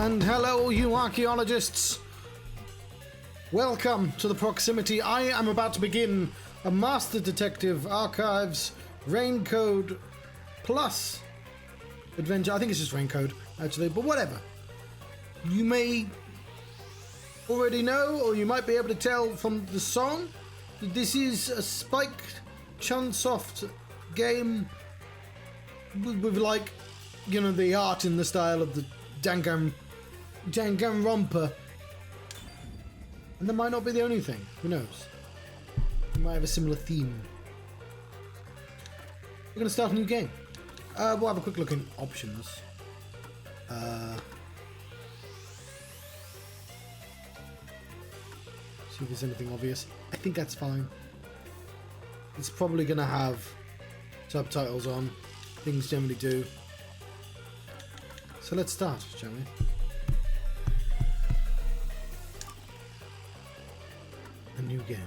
And hello, you archaeologists! Welcome to the proximity. I am about to begin a Master Detective Archives Raincode Plus adventure. I think it's just Raincode, actually, but whatever. You may already know, or you might be able to tell from the song, that this is a Spike Chunsoft game with like, you know, the art in the style of the Danganronpa. And that might not be the only thing. Who knows? We might have a similar theme. We're going to start a new game. We'll have a quick look in options. See if there's anything obvious. I think that's fine. It's probably going to have subtitles on. Things generally do. So let's start, shall we? A new game.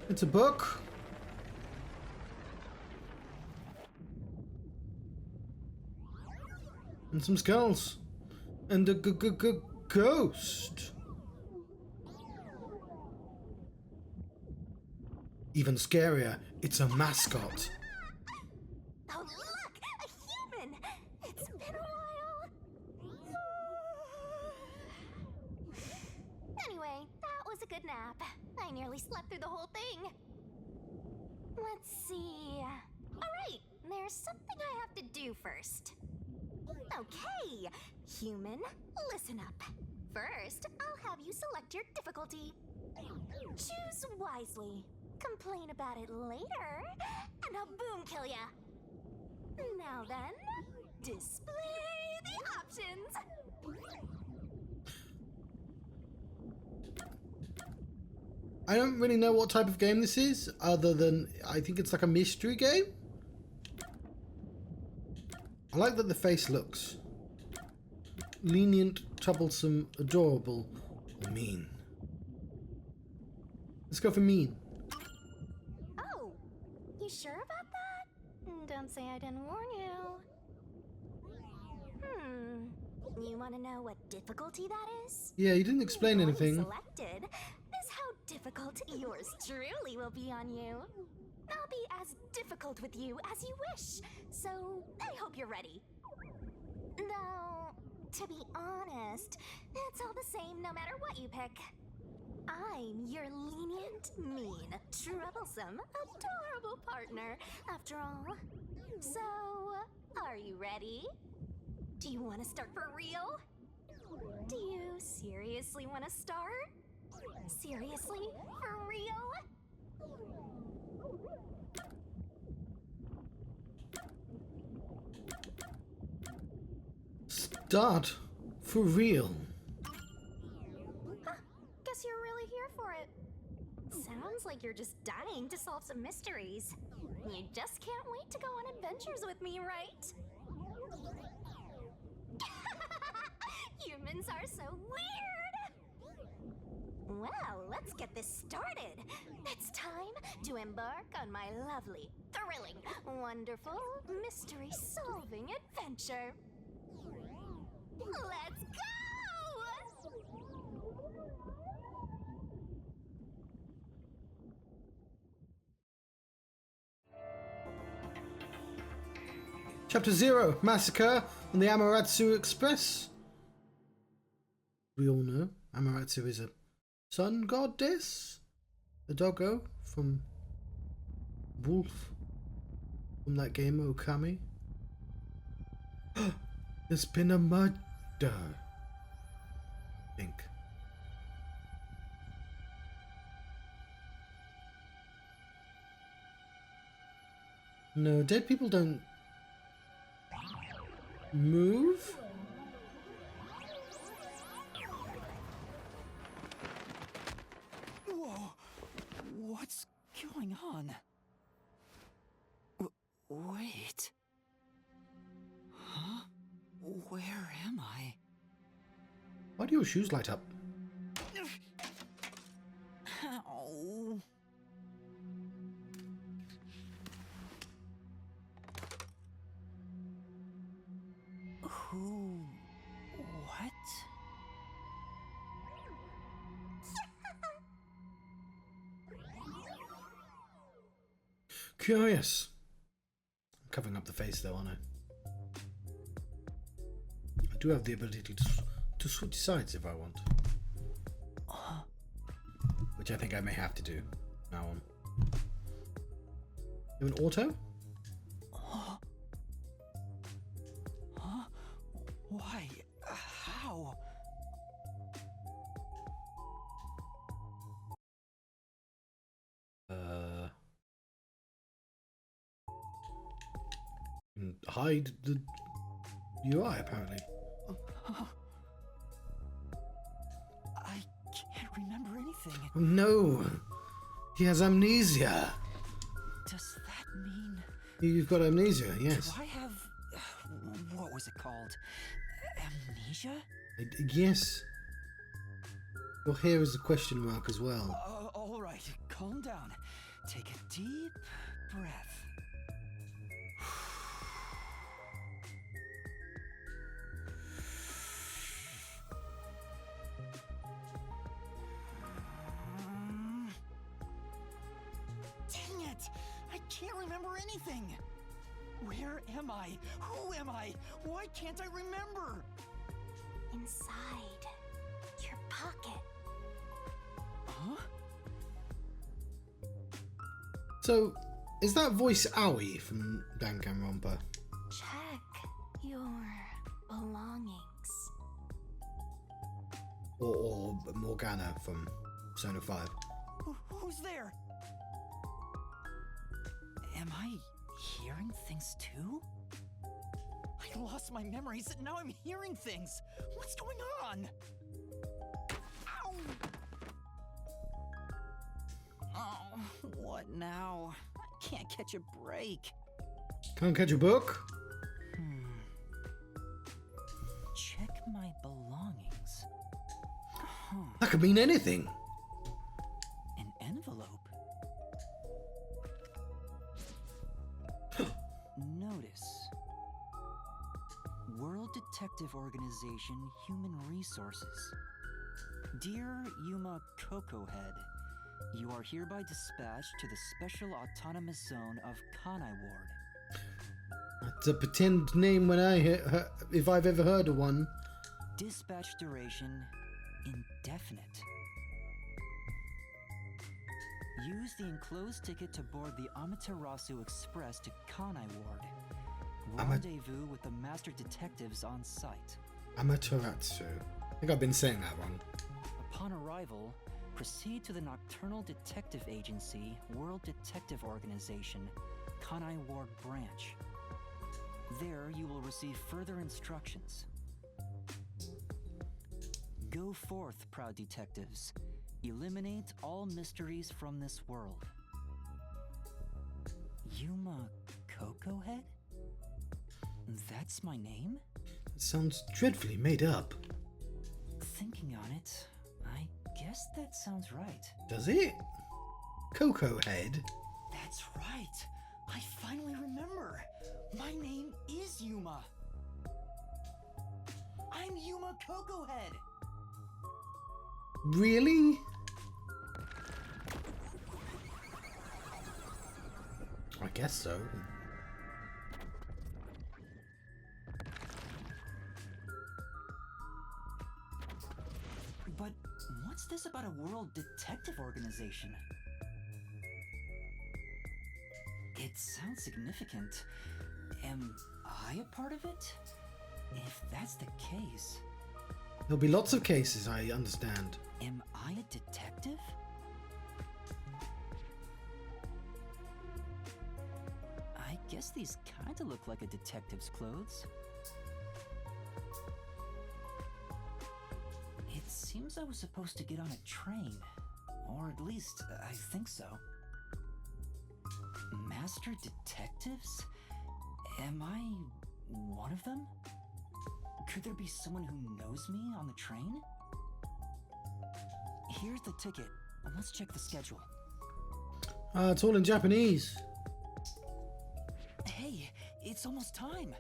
It's a book. And some skulls. And a ghost. Even scarier, it's a mascot. Oh look! A human! It's been a while! Anyway, that was a good nap. I nearly slept through the whole thing. Let's see... Alright, there's something I have to do first. Okay, human, listen up. First, I'll have you select your difficulty. Choose wisely. Complain about it later, and I'll boom kill ya. Now then, display the options. I don't really know what type of game this is, other than I think it's like a mystery game. I like that the face looks lenient, troublesome, adorable, or mean. Let's go for mean. Oh, you sure about that? Don't say I didn't warn you. You want to know what difficulty that is? Yeah, you didn't explain The one anything. selected is how difficult yours truly will be on you. I'll be as difficult with you as you wish, so I hope you're ready. Though, to be honest, it's all the same no matter what you pick. I'm your lenient, mean, troublesome, adorable partner, after all. So, are you ready? Do you want to start for real? Do you seriously want to start? Seriously? For real? Start for real. Huh, guess you're really here for it. Sounds like you're just dying to solve some mysteries. You just can't wait to go on adventures with me, right? Humans are so weird! Well, let's get this started. It's time to embark on my lovely, thrilling, wonderful, mystery-solving adventure. Let's go! Chapter 0, Massacre on the Amaterasu Express. We all know Amaterasu is a sun goddess. The doggo from Wolf from that game Okami. There's been a murder. I think. No, dead people don't move. Whoa! What's going on? Wait. Huh? Where am I? Why do your shoes light up? Ow. Who? What? Curious. I'm covering up the face though, aren't I? I do have the ability to switch sides if I want. Which I think I may have to do now on. You have an auto? Huh? Why? How? Hide the UI apparently. I can't remember anything. Oh no! He has amnesia! Does that mean... You've got amnesia, yes. Do I have... what was it called? Amnesia? Yes. Your hair is a question mark as well. Alright, calm down. Take a deep breath. Dang it! I can't remember anything! Where am I? Who am I? Why can't I remember? Inside your pocket. Huh? So, is that voice Aoi from Danganronpa? Check your belongings. Or Morgana from Persona 5? Who's there? Am I hearing things too? I lost my memories and now I'm hearing things. What's going on? Ow! Oh, what now? I can't catch a break. Can't catch a book? Check my belongings. Huh. That could mean anything. An envelope. Notice. World Detective Organization Human Resources. Dear Yuma Cocohead, you are hereby dispatched to the Special Autonomous Zone of Kanai Ward. That's a pretend name when if I've ever heard of one. Dispatch duration indefinite. Use the enclosed ticket to board the Amaterasu Express to Kanai Ward. Rendezvous with the master detectives on site. Amaterasu. I think I've been saying that wrong. Upon arrival, proceed to the Nocturnal Detective Agency World Detective Organization, Kanai Ward Branch. There you will receive further instructions. Go forth, proud detectives. Eliminate all mysteries from this world. Yuma Cocohead? That's my name? It sounds dreadfully made up. Thinking on it, I guess that sounds right. Does it? Coco Head? That's right. I finally remember. My name is Yuma. I'm Yuma Cocohead. Really? I guess so. But what's this about a world detective organization? It sounds significant. Am I a part of it? If that's the case... There'll be lots of cases, I understand. Am I a detective? I guess these kinda look like a detective's clothes. It seems I was supposed to get on a train. Or at least, I think so. Master detectives? Am I one of them? Could there be someone who knows me on the train? Here's the ticket. Let's check the schedule. It's all in Japanese. Hey, it's almost time.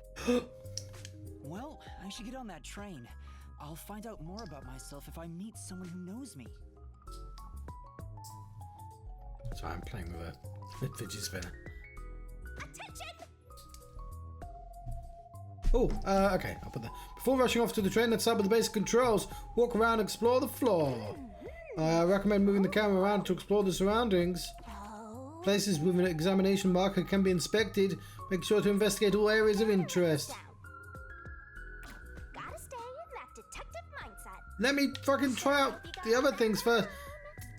Well, I should get on that train. I'll find out more about myself if I meet someone who knows me. Sorry, I'm playing with a fidget spinner. Attention! Oh, okay, I'll put that. Before rushing off to the train, let's start with the basic controls. Walk around, explore the floor. I recommend moving the camera around to explore the surroundings. Oh. Places with an examination marker can be inspected. Make sure to investigate all areas of interest. Down. Gotta stay in that detective mindset. Let me fucking try out the other things first.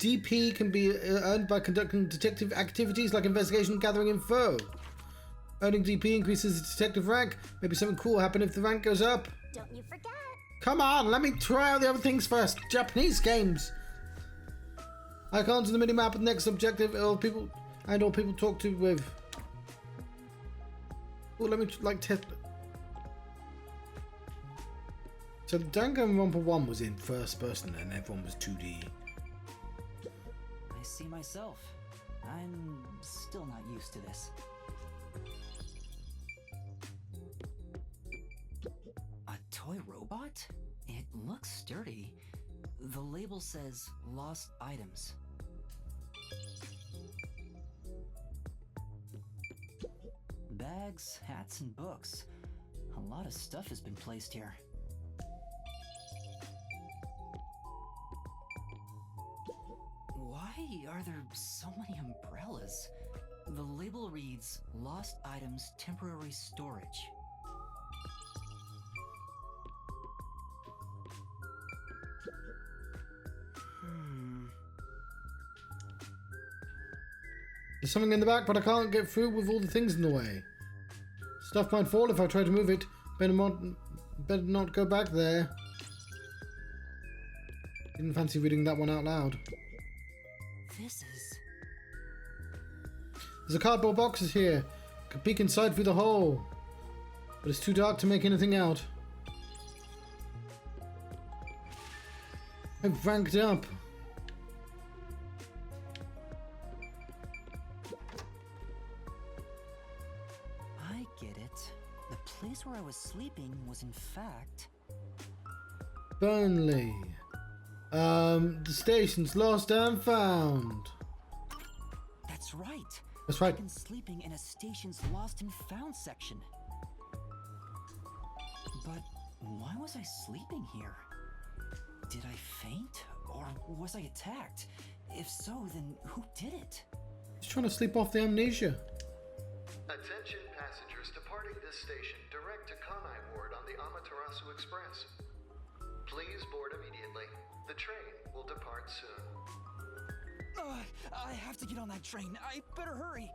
DP can be earned by conducting detective activities like investigation and gathering info. Earning DP increases the detective rank. Maybe something cool will happen if the rank goes up. Don't you forget. Come on, let me try out the other things first. Japanese games. Icons on the minimap with next objective all people talk to with. Oh, let me like test. So Danganronpa 1 was in first person and everyone was 2D. I see myself. I'm still not used to this. A toy robot? It looks sturdy. The label says lost items. Bags, hats, and books. A lot of stuff has been placed here. Why are there so many umbrellas? The label reads Lost Items Temporary Storage. There's something in the back, but I can't get through with all the things in the way. Stuff might fall if I try to move it. Better not go back there. Didn't fancy reading that one out loud. This is... There's a cardboard boxes here. Could peek inside through the hole. But it's too dark to make anything out. I've ranked up. I get it. The place where I was sleeping was in fact... Burnley. The station's lost and found. That's right. That's right. I've been sleeping in a station's lost and found section. But why was I sleeping here? Did I faint? Or was I attacked? If so, then who did it? He's trying to sleep off the amnesia. Attention passengers departing this station direct to Kanai Ward on the Amaterasu Express. Please board immediately. The train will depart soon. I have to get on that train. I better hurry.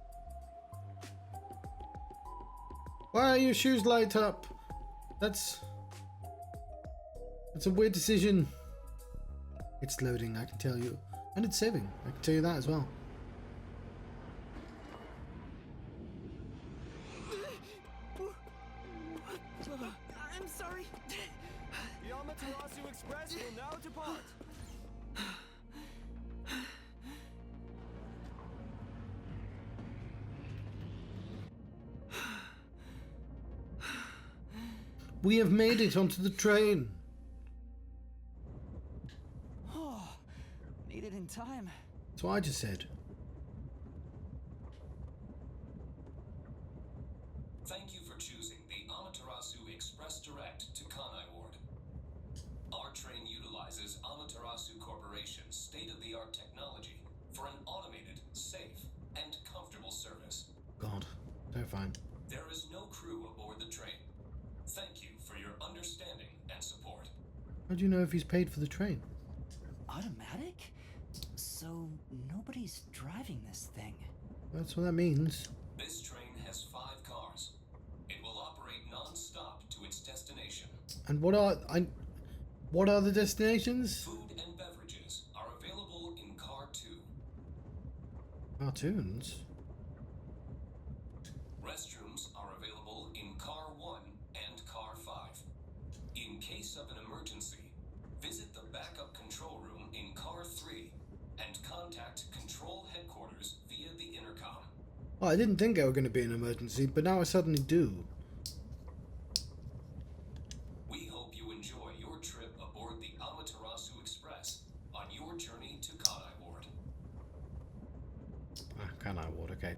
Why are your shoes light up? That's a weird decision. It's loading, I can tell you. And it's saving, I can tell you that as well. I'm sorry. The Amaterasu Express will now depart. We have made it onto the train. Oh, made it in time. That's what I just said. Thank you for choosing the Amaterasu Express Direct to Kanai Ward. Our train utilizes Amaterasu Corporation's state-of-the-art technology for an automated, safe, and comfortable service. God, terrifying. There is no crew aboard the train. Thank you for your understanding and support. How do you know if he's paid for the train? Automatic? So nobody's driving this thing. That's what that means. This train has 5 cars. It will operate non-stop to its destination. And what are the destinations? Food and beverages are available in Car 2. Cartoons. Restrooms are available Oh, I didn't think it were going to be an emergency, but now I suddenly do. We hope you enjoy your trip aboard the Amaterasu Express on your journey to Kanai Ward. Kanai Ward, okay.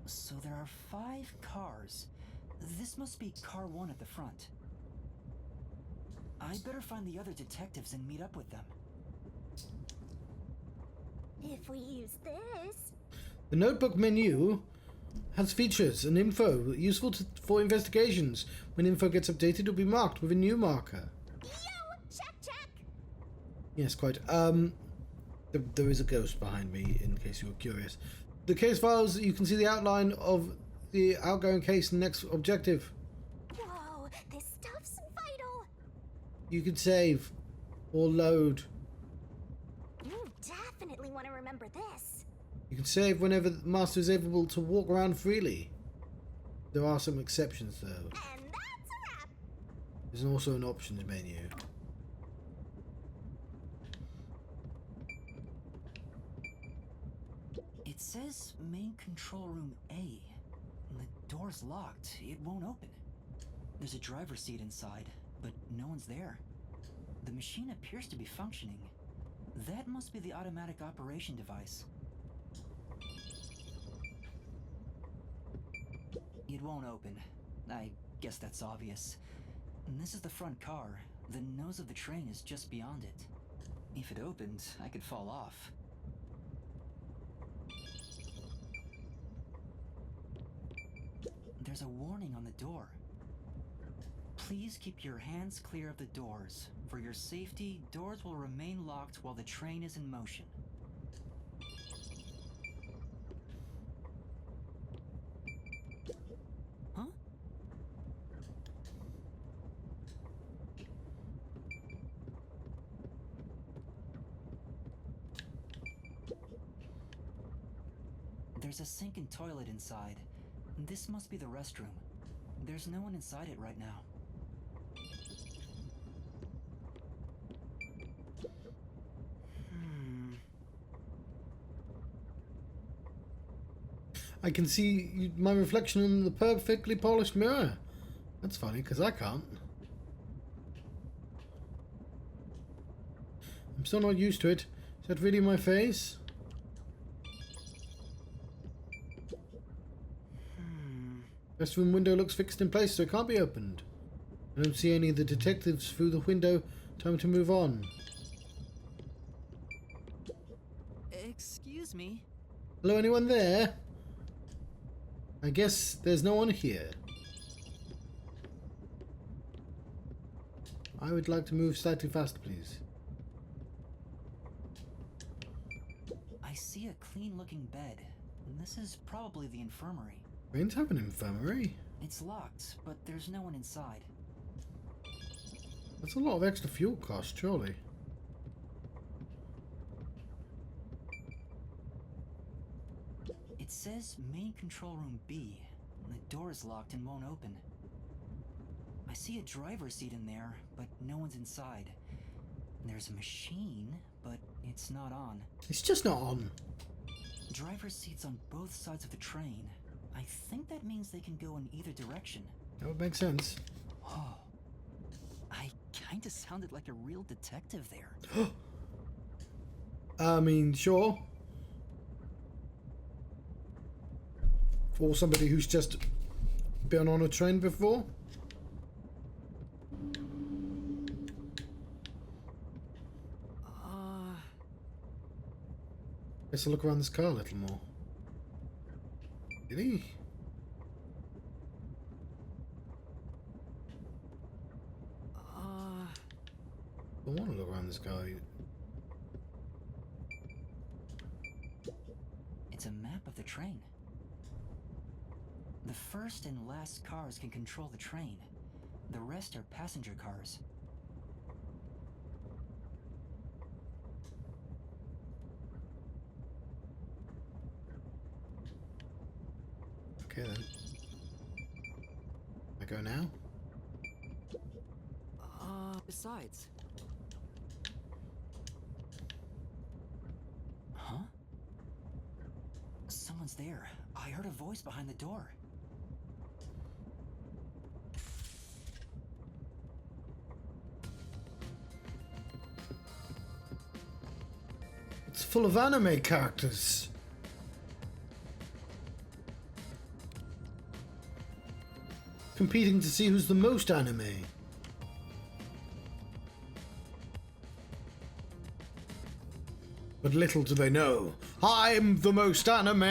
So there are 5 cars. This must be car 1 at the front. I'd better find the other detectives and meet up with them. If we use this... The notebook menu has features and info useful for investigations. When info gets updated, it'll be marked with a new marker. Yo! Check! Yes, quite. There is a ghost behind me, in case you were curious. The case files, you can see the outline of the outgoing case and next objective. Whoa, this stuff's vital! You can save or load. You definitely want to remember this. You can save whenever the master is able to walk around freely. There are some exceptions, though. And that's a wrap! There's also an options menu. It says main control room A. The door's locked. It won't open. There's a driver's seat inside, but no one's there. The machine appears to be functioning. That must be the automatic operation device. It won't open. I guess that's obvious. And this is the front car. The nose of the train is just beyond it. If it opened, I could fall off. There's a warning on the door. Please keep your hands clear of the doors. For your safety, doors will remain locked while the train is in motion. Huh? There's a sink and toilet inside. This must be the restroom. There's no one inside it right now. I can see my reflection in the perfectly polished mirror. That's funny, because I can't. I'm still not used to it. Is that really my face? Restroom window looks fixed in place, so it can't be opened. I don't see any of the detectives through the window. Time to move on. Excuse me? Hello, anyone there? I guess there's no one here. I would like to move slightly faster, please. I see a clean-looking bed. This is probably the infirmary. Brains have an infirmary. It's locked, but there's no one inside. That's a lot of extra fuel cost, surely. It says main control room B. The door is locked and won't open. I see a driver's seat in there, but no one's inside. There's a machine, but it's not on. It's just not on. Driver's seats on both sides of the train. I think that means they can go in either direction. That would make sense. Oh. I kinda sounded like a real detective there. I mean, sure. For somebody who's just been on a train before. Guess I'll look around this car a little more. Did he? I want to look around this car. It's a map of the train. The first and last cars can control the train. The rest are passenger cars. Okay then. I go now? Besides. Huh? Someone one's there. I heard a voice behind the door. It's full of anime characters. Competing to see who's the most anime. But little do they know, I'm the most anime!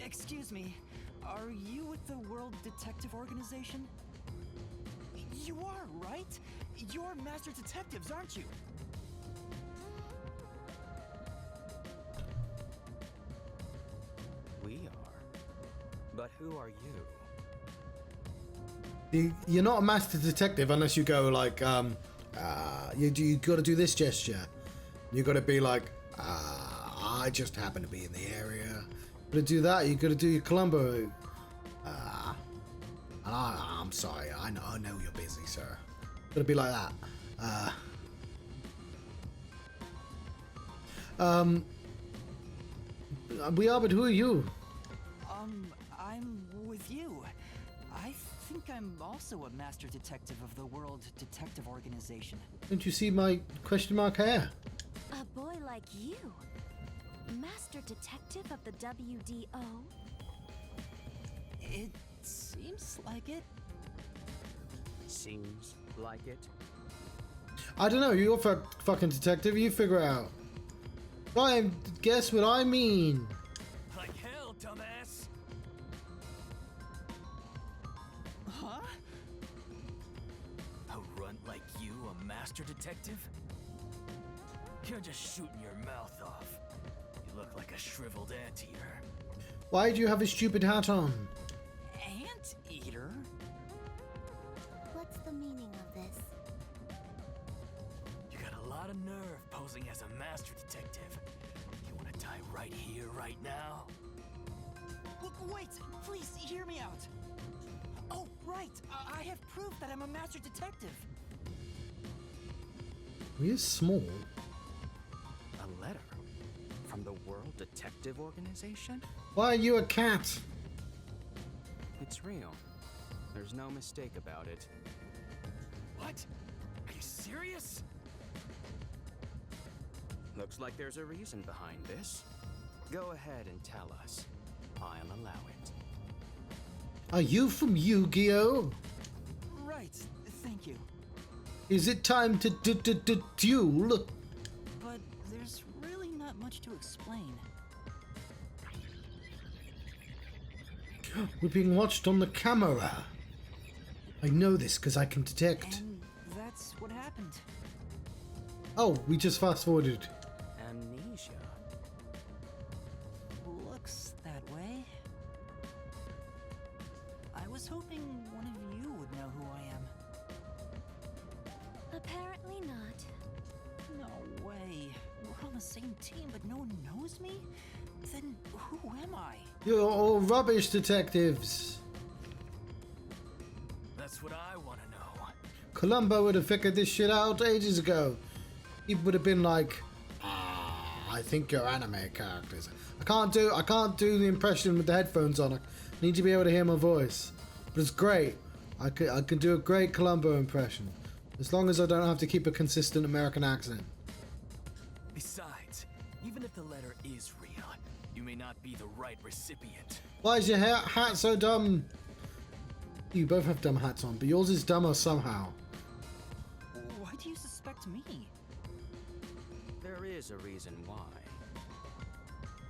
Excuse me, are you with the World Detective Organization? You are, right? You're master detectives, aren't you? We are. But who are you? You're not a master detective unless you go like, you got to do this gesture. You got to be like, I just happen to be in the area. You got to do that. You got to do your Columbo. I'm sorry. I know you're busy, sir. Got to be like that. We are, but who are you? I'm with you. I think I'm also a master detective of the World Detective Organization. Don't you see my question mark hair? A boy like you? Master detective of the WDO? It seems like it. Seems like it. I don't know. You're a fucking detective. You figure it out. Ryan, guess what I mean. Like hell, dumbass. Huh? A runt like you, a master detective? You're just shooting your mouth off. You look like a shriveled anteater. Why do you have a stupid hat on? Anteater? What's the meaning of this? You got a lot of nerve posing as a master detective. You want to die right here, right now? Look, wait! Please, hear me out! Oh, right! I have proof that I'm a master detective! He is small. A letter? From the World Detective Organization? Why are you a cat? It's real. There's no mistake about it. What? Are you serious? Looks like there's a reason behind this. Go ahead and tell us. I'll allow it. Are you from Yu-Gi-Oh? Right, thank you. Is it time to duel? But there's really not much to explain. We're being watched on the camera. I know this because I can detect. And that's what happened. Oh, we just fast forwarded. Amnesia. Looks that way. I was hoping one of you would know who I am. Apparently not. No way. We're on the same team, but no one knows me? Then who am I? You're all rubbish detectives. That's what I want to know. Columbo would have figured this shit out ages ago. He would have been like, I think you're anime characters. I can't do the impression with the headphones on. I need to be able to hear my voice. But it's great. I can do a great Columbo impression. As long as I don't have to keep a consistent American accent. Besides, even if the letter is real, you may not be the right recipient. Why is your hat so dumb? You both have dumb hats on, but yours is dumber somehow. Why do you suspect me? There is a reason why.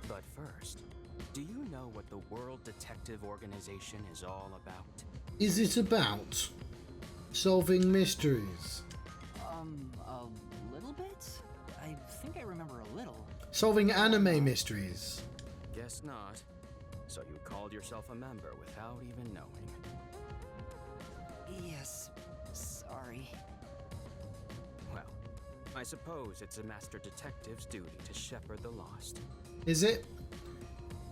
But first, do you know what the World Detective Organization is all about? Is it about solving mysteries? A little bit? I think I remember a little. Solving anime mysteries. Guess not. So you called yourself a member without even knowing. Yes, sorry. Well, I suppose it's a master detective's duty to shepherd the lost. Is it?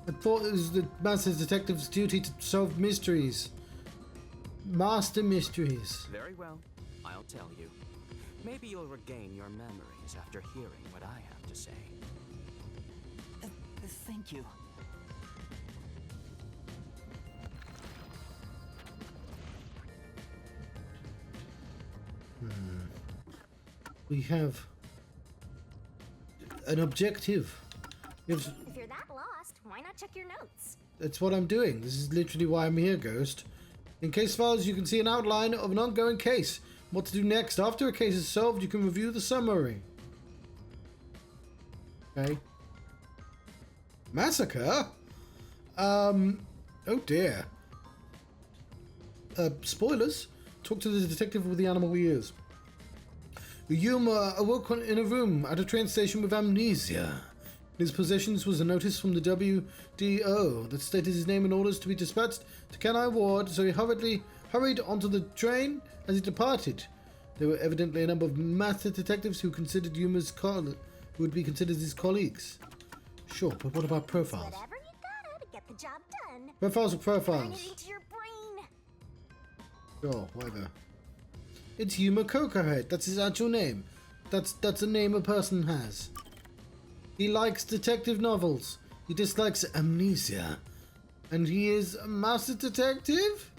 I thought it was the Master Detective's duty to solve mysteries. Master mysteries. Very well, I'll tell you. Maybe you'll regain your memories after hearing what I have to say. Thank you. We have an objective. If you're that lost, why not check your notes? That's what I'm doing. This is literally why I'm here, Ghost. In case files, you can see an outline of an ongoing case. What to do next. After a case is solved, you can review the summary. Okay. Massacre? Oh dear. Spoilers. Talk to the detective with the animal ears. Yuma awoke in a room at a train station with amnesia. In his possessions was a notice from the WDO that stated his name and orders to be dispatched to Kanai Ward, so he hurried onto the train as he departed. There were evidently a number of master detectives who considered Yuma's who would be considered his colleagues. Sure, but what about profiles? Whatever you gotta to get the job done. Profiles or Bring profiles? it into your brain. Sure, whatever. It's Yuma Kokohead. That's his actual name. That's a name a person has. He likes detective novels. He dislikes amnesia. And he is a master detective?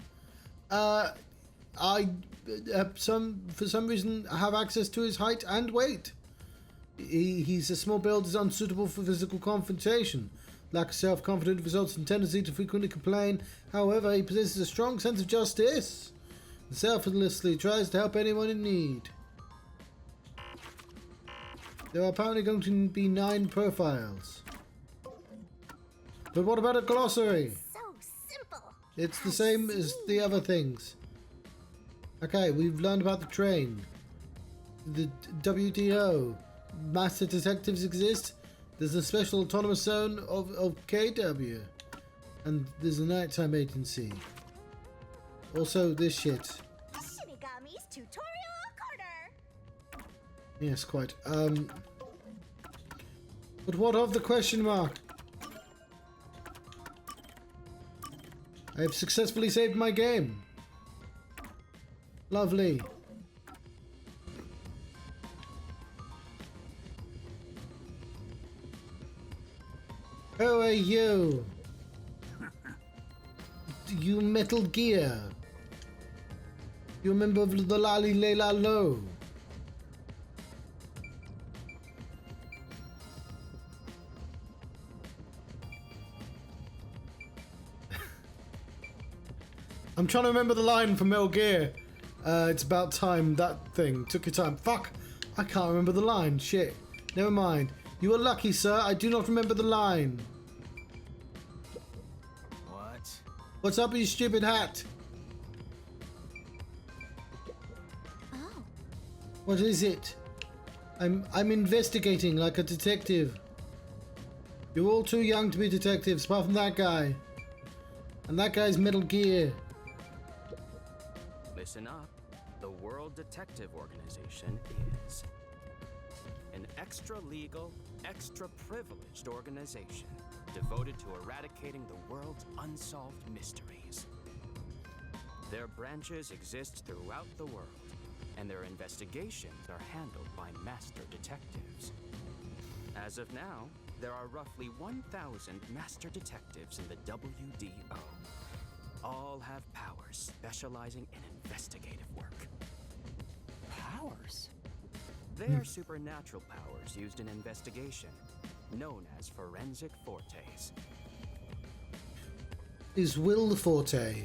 For some reason, have access to his height and weight. He's a small build, is unsuitable for physical confrontation. Lack of self-confidence results in tendency to frequently complain. However, he possesses a strong sense of justice and selflessly tries to help anyone in need. There are apparently going to be 9 profiles. But what about a glossary? So simple. It's the same as the other things. Okay, we've learned about the train. The WDO. Master detectives exist. There's a special autonomous zone of KW. And there's a nighttime agency. Also this shit. Shinigami's tutorial corner. Yes, quite. But what of the question mark? I have successfully saved my game. Lovely. Who are you? You Metal Gear. You a member of the Lali Layla Low. I'm trying to remember the line from Metal Gear. It's about time, that thing. Took your time. Fuck! I can't remember the line. Shit. Never mind. You are lucky, sir. I do not remember the line. What? What's up with your stupid hat? Oh. What is it? I'm investigating like a detective. You're all too young to be detectives, apart from that guy. And that guy's Metal Gear. Listen up. The World Detective Organization is an extra-legal, extra-privileged organization devoted to eradicating the world's unsolved mysteries. Their branches exist throughout the world, and their investigations are handled by master detectives. As of now, there are roughly 1,000 master detectives in the WDO. All have powers specializing in investigative work. Powers? They are supernatural powers used in investigation, known as forensic fortes. Is Will the Forte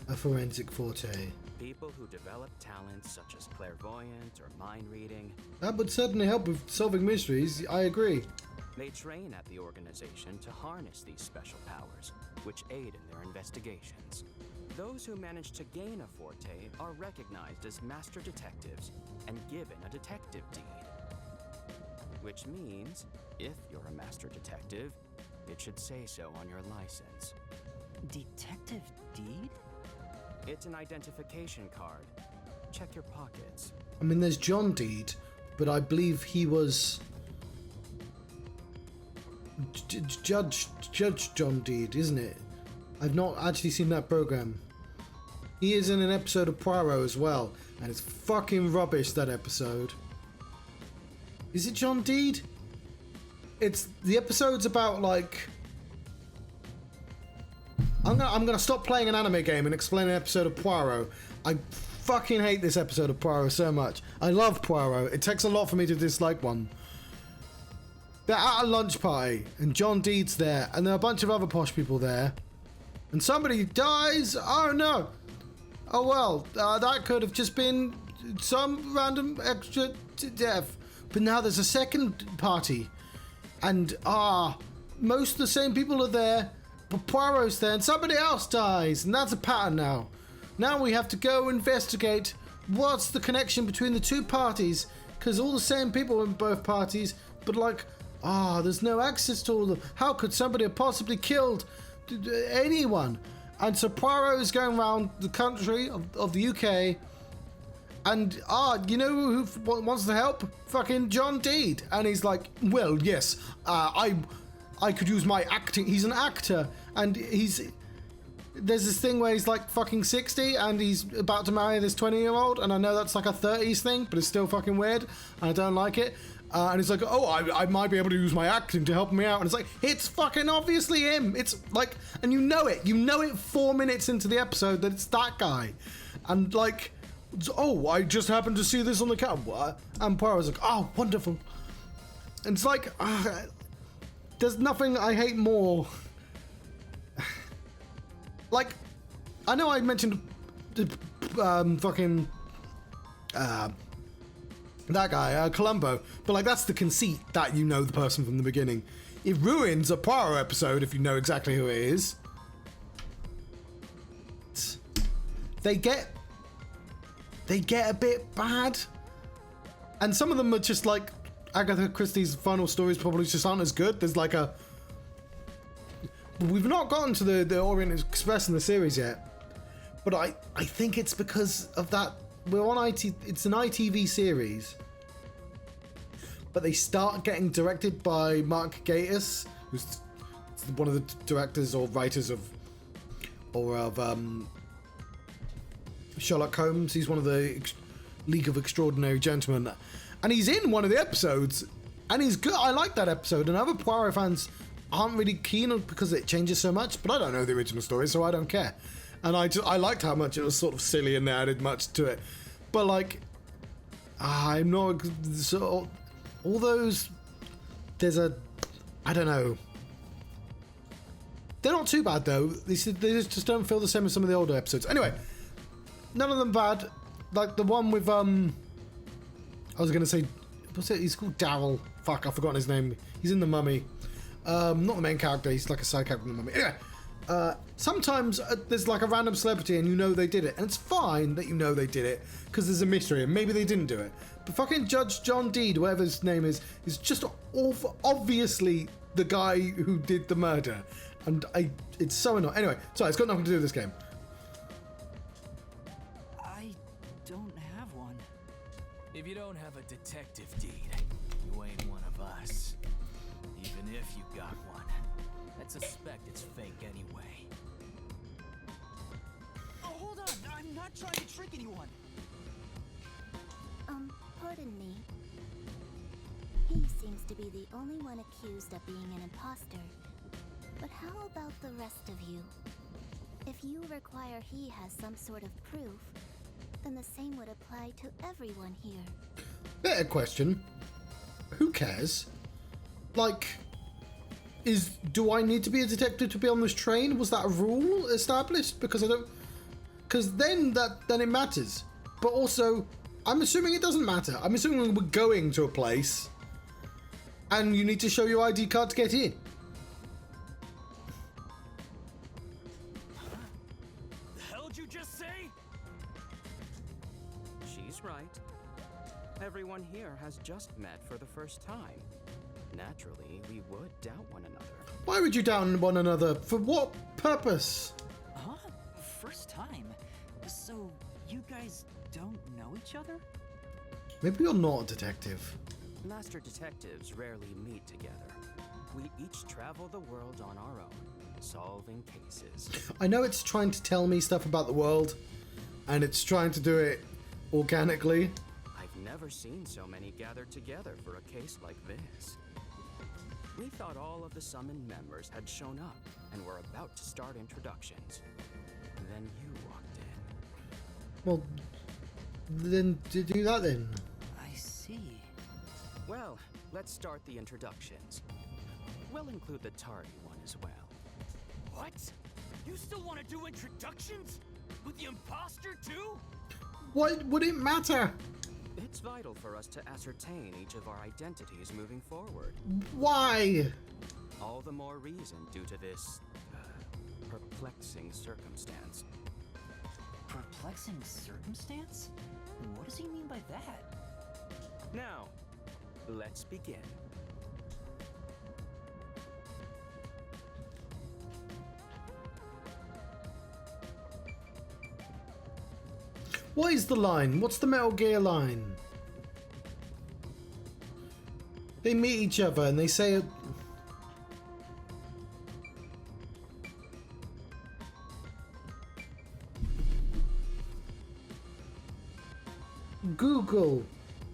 a forensic forte? People who develop talents such as clairvoyant or mind reading. That would certainly help with solving mysteries, I agree. They train at the organization to harness these special powers, which aid in their investigations. Those who manage to gain a forte are recognized as master detectives and given a detective deed. Which means, if you're a master detective, it should say so on your license. Detective deed? It's an identification card. Check your pockets. I mean, there's John Deed, but I believe he was Judge John Deed, isn't it? I've not actually seen that program. He is in an episode of Poirot as well, and it's fucking rubbish, that episode. Is it John Deed? It's the episode's about like. I'm gonna stop playing an anime game and explain an episode of Poirot. I fucking hate this episode of Poirot so much. I love Poirot. It takes a lot for me to dislike one. They're at a lunch party and John Deed's there and there are a bunch of other posh people there. And somebody dies. Oh no. Oh well, that could have just been some random extra death. But now there's a second party. And most of the same people are there. But Poirot's there and somebody else dies. And that's a pattern now. Now we have to go investigate what's the connection between the two parties. Because all the same people in both parties. But like, there's no access to all of them. How could somebody have possibly killed anyone? And so Poirot is going around the country of the UK. And, you know who wants to help? Fucking John Deed. And he's like, well, yes, I could use my acting. He's an actor. And there's this thing where he's like fucking 60 and he's about to marry this 20-year-old. And I know that's like a 30s thing, but it's still fucking weird. And I don't like it. And he's like, I might be able to use my acting to help me out. And it's like, it's fucking obviously him. It's like, and you know it. You know it 4 minutes into the episode that it's that guy. And like, I just happened to see this on the camera. And Poirot's like, oh, wonderful. And it's like, there's nothing I hate more. Like, I know I mentioned fucking that guy, Columbo, but like that's the conceit that you know the person from the beginning. It ruins a Poirot episode if you know exactly who it is. They get a bit bad, and some of them are just like Agatha Christie's final stories probably just aren't as good. There's like we've not gotten to the Orient Express in the series yet, but I think it's because of that. We're on it's an ITV series, but they start getting directed by Mark Gatiss, who's one of the directors or writers of Sherlock Holmes. He's one of the League of Extraordinary Gentlemen, and he's in one of the episodes, and he's good. I like that episode, and other Poirot fans aren't really keen on because it changes so much, but I don't know the original story, so I don't care. And I liked how much it was sort of silly and they added much to it. But like, I'm not, so all those, I don't know. They're not too bad though. They just don't feel the same as some of the older episodes. Anyway, none of them bad. Like the one with, I was going to say, what's it? He's called Daryl. Fuck, I've forgotten his name. He's in The Mummy. Not the main character, he's like a side character in The Mummy. Anyway, sometimes there's like a random celebrity and you know they did it. And it's fine that you know they did it because there's a mystery and maybe they didn't do it. But fucking Judge John Deed, whatever his name is just obviously the guy who did the murder. And it's so annoying. Anyway, sorry, it's got nothing to do with this game. I don't have one. If you don't have a detective deed, you ain't one of us. Even if you got one, I'd suspect it's fake anyway. Oh, hold on! I'm not trying to trick anyone! Pardon me. He seems to be the only one accused of being an imposter. But how about the rest of you? If you require he has some sort of proof, then the same would apply to everyone here. Better question. Who cares? Like, do I need to be a detective to be on this train? Was that a rule established? Because then it matters. But also, I'm assuming it doesn't matter. I'm assuming we're going to a place and you need to show your ID card to get in. The hell'd you just say? She's right. Everyone here has just met for the first time. Naturally, we would doubt one another. Why would you doubt one another? For what purpose? Huh? First time? So, you guys don't know each other? Maybe you're not a detective. Master detectives rarely meet together. We each travel the world on our own, solving cases. I know it's trying to tell me stuff about the world, and it's trying to do it organically. I've never seen so many gathered together for a case like this. We thought all of the summoned members had shown up and were about to start introductions. Then you walked in. Well, then to do that then. I see. Well, let's start the introductions. We'll include the tardy one as well. What? You still want to do introductions? With the imposter too? Why would it matter? It's vital for us to ascertain each of our identities moving forward. Why? All the more reason due to this perplexing circumstance. Perplexing circumstance? What does he mean by that? Now, let's begin. What is the line? What's the Metal Gear line? They meet each other and they say... Google.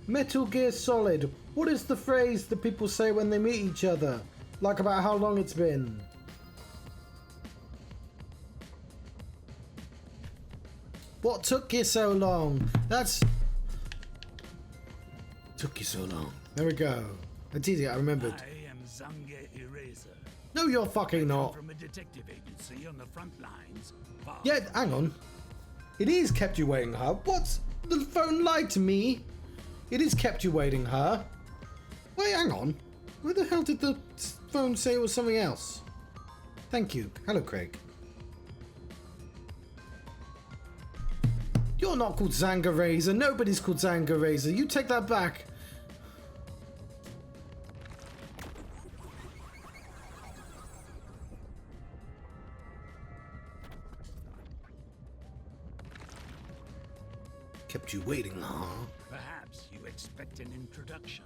Metal Gear Solid. What is the phrase that people say when they meet each other? Like about how long it's been? What took you so long? That's... Took you so long. There we go. That's easy, I remembered. I am Zange Eraser. No, you're fucking not. From a detective agency on the front lines. Far Yeah, hang on. It is kept you waiting, huh? What? The phone lied to me. It is kept you waiting, huh? Wait, hang on. Where the hell did the phone say it was something else? Thank you. Hello, Craig. You're not called Zanga Razor. Nobody's called Zanga Razor. You take that back. Kept you waiting, huh? Perhaps you expect an introduction,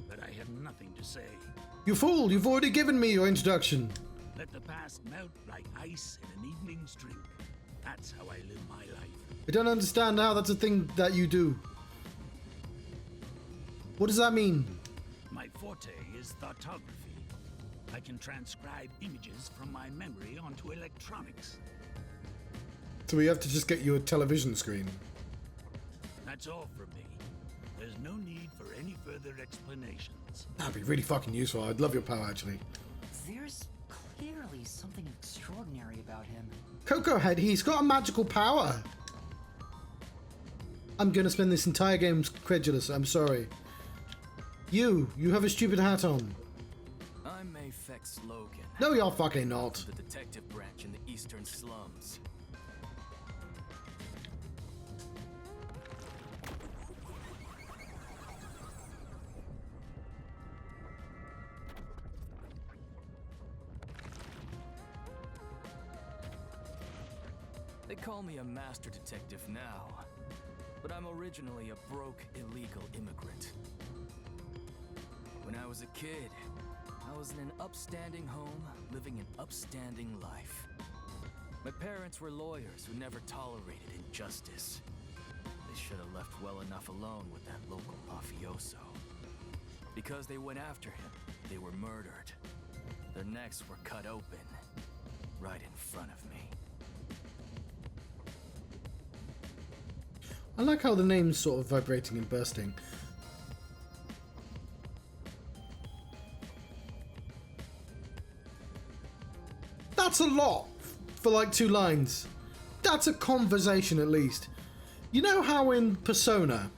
but I have nothing to say. You fool! You've already given me your introduction. Let the past melt like ice in an evening's drink. That's how I live my life. I don't understand how that's a thing that you do. What does that mean? My forte is thoughtography. I can transcribe images from my memory onto electronics. So we have to just get you a television screen. That's all from me. There's no need for any further explanations. That'd be really fucking useful. I'd love your power, actually. There's clearly something extraordinary about him. Coco Head, he's got a magical power. I'm gonna spend this entire game credulous. I'm sorry. You have a stupid hat on. I'm Mayfex Logan. No, you're fucking not. The detective branch in the eastern slums. They call me a master detective now, but I'm originally a broke, illegal immigrant. When I was a kid, I was in an upstanding home, living an upstanding life. My parents were lawyers who never tolerated injustice. They should have left well enough alone with that local mafioso. Because they went after him, they were murdered. Their necks were cut open, right in front of me. I like how the name's sort of vibrating and bursting. That's a lot for like 2 lines. That's a conversation at least. You know how in Persona,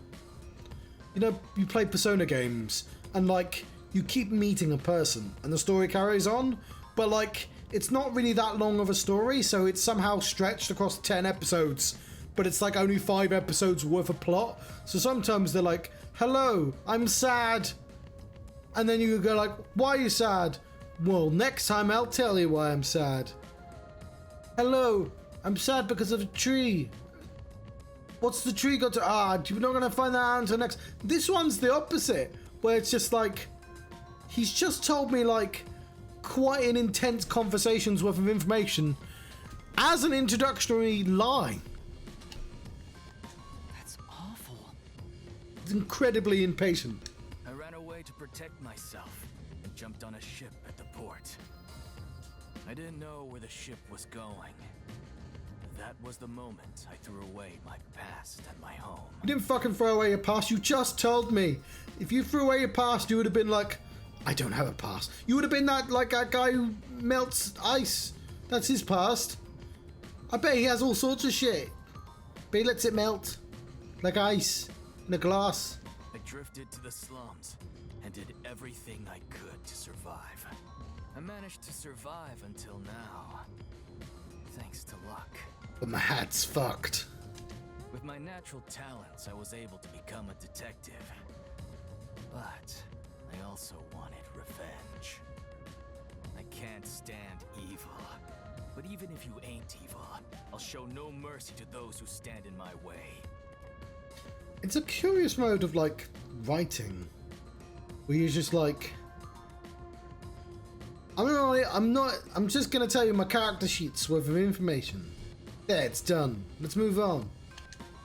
you know, you play Persona games and like you keep meeting a person and the story carries on, but like it's not really that long of a story, so it's somehow stretched across 10 episodes. But it's like only 5 episodes worth of plot. So sometimes they're like, hello, I'm sad. And then you go like, why are you sad? Well, next time I'll tell you why I'm sad. Hello, I'm sad because of a tree. What's the tree got to... you're not going to find that out until next... This one's the opposite. Where it's just like... He's just told me like quite an intense conversation's worth of information as an introductory line. incredibly impatient. I ran away to protect myself and jumped on a ship at the port. I didn't know where the ship was going. That was the moment I threw away my past and my home. You didn't fucking throw away your past. You just told me. If you threw away your past, you would have been like, I don't have a past. You would have been that guy who melts ice. That's his past. I bet he has all sorts of shit. But he lets it melt like ice in a glass. I drifted to the slums and did everything I could to survive. I managed to survive until now, thanks to luck. But my hat's fucked. With my natural talents, I was able to become a detective. But I also wanted revenge. I can't stand evil. But even if you ain't evil, I'll show no mercy to those who stand in my way. It's a curious mode of like writing, where you're just like, I'm just gonna tell you my character sheet's worth of information. There, it's done. Let's move on.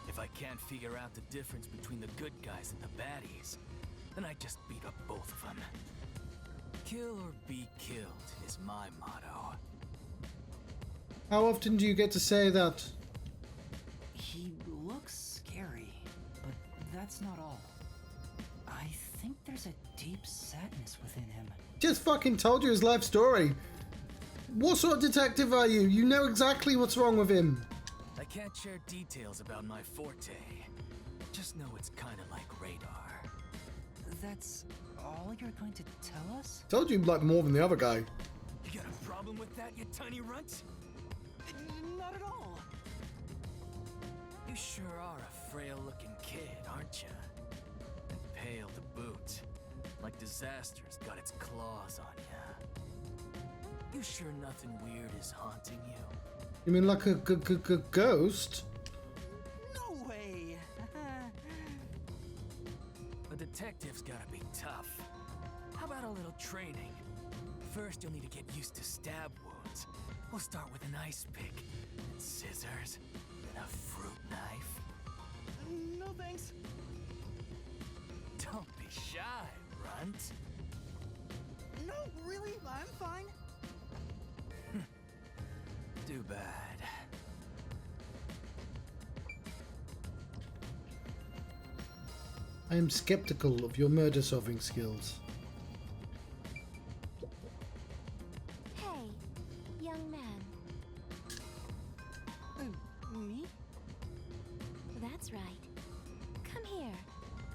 If I can't figure out the difference between the good guys and the baddies, then I just beat up both of them. Kill or be killed is my motto. How often do you get to say that? He looks scary, but that's not all. I think there's a deep sadness within him. Just fucking told you his life story. What sort of detective are you? You know exactly what's wrong with him. I can't share details about my forte. Just know it's kind of like radar. That's all you're going to tell us? Told you like more than the other guy. You got a problem with that, you tiny runt? Not at all. You sure are a frail-looking kid, aren't you? And pale to boot. Like disaster's got its claws on ya. You sure nothing weird is haunting you? You mean like a ghost? No way! A detective's gotta be tough. How about a little training? First, you'll need to get used to stab wounds. We'll start with an ice pick, and scissors, and a fruit knife. No thanks. Don't be shy, runt. No, really? I'm fine. Too bad. I am skeptical of your murder-solving skills. Hey, young man. Me? That's right. Come here.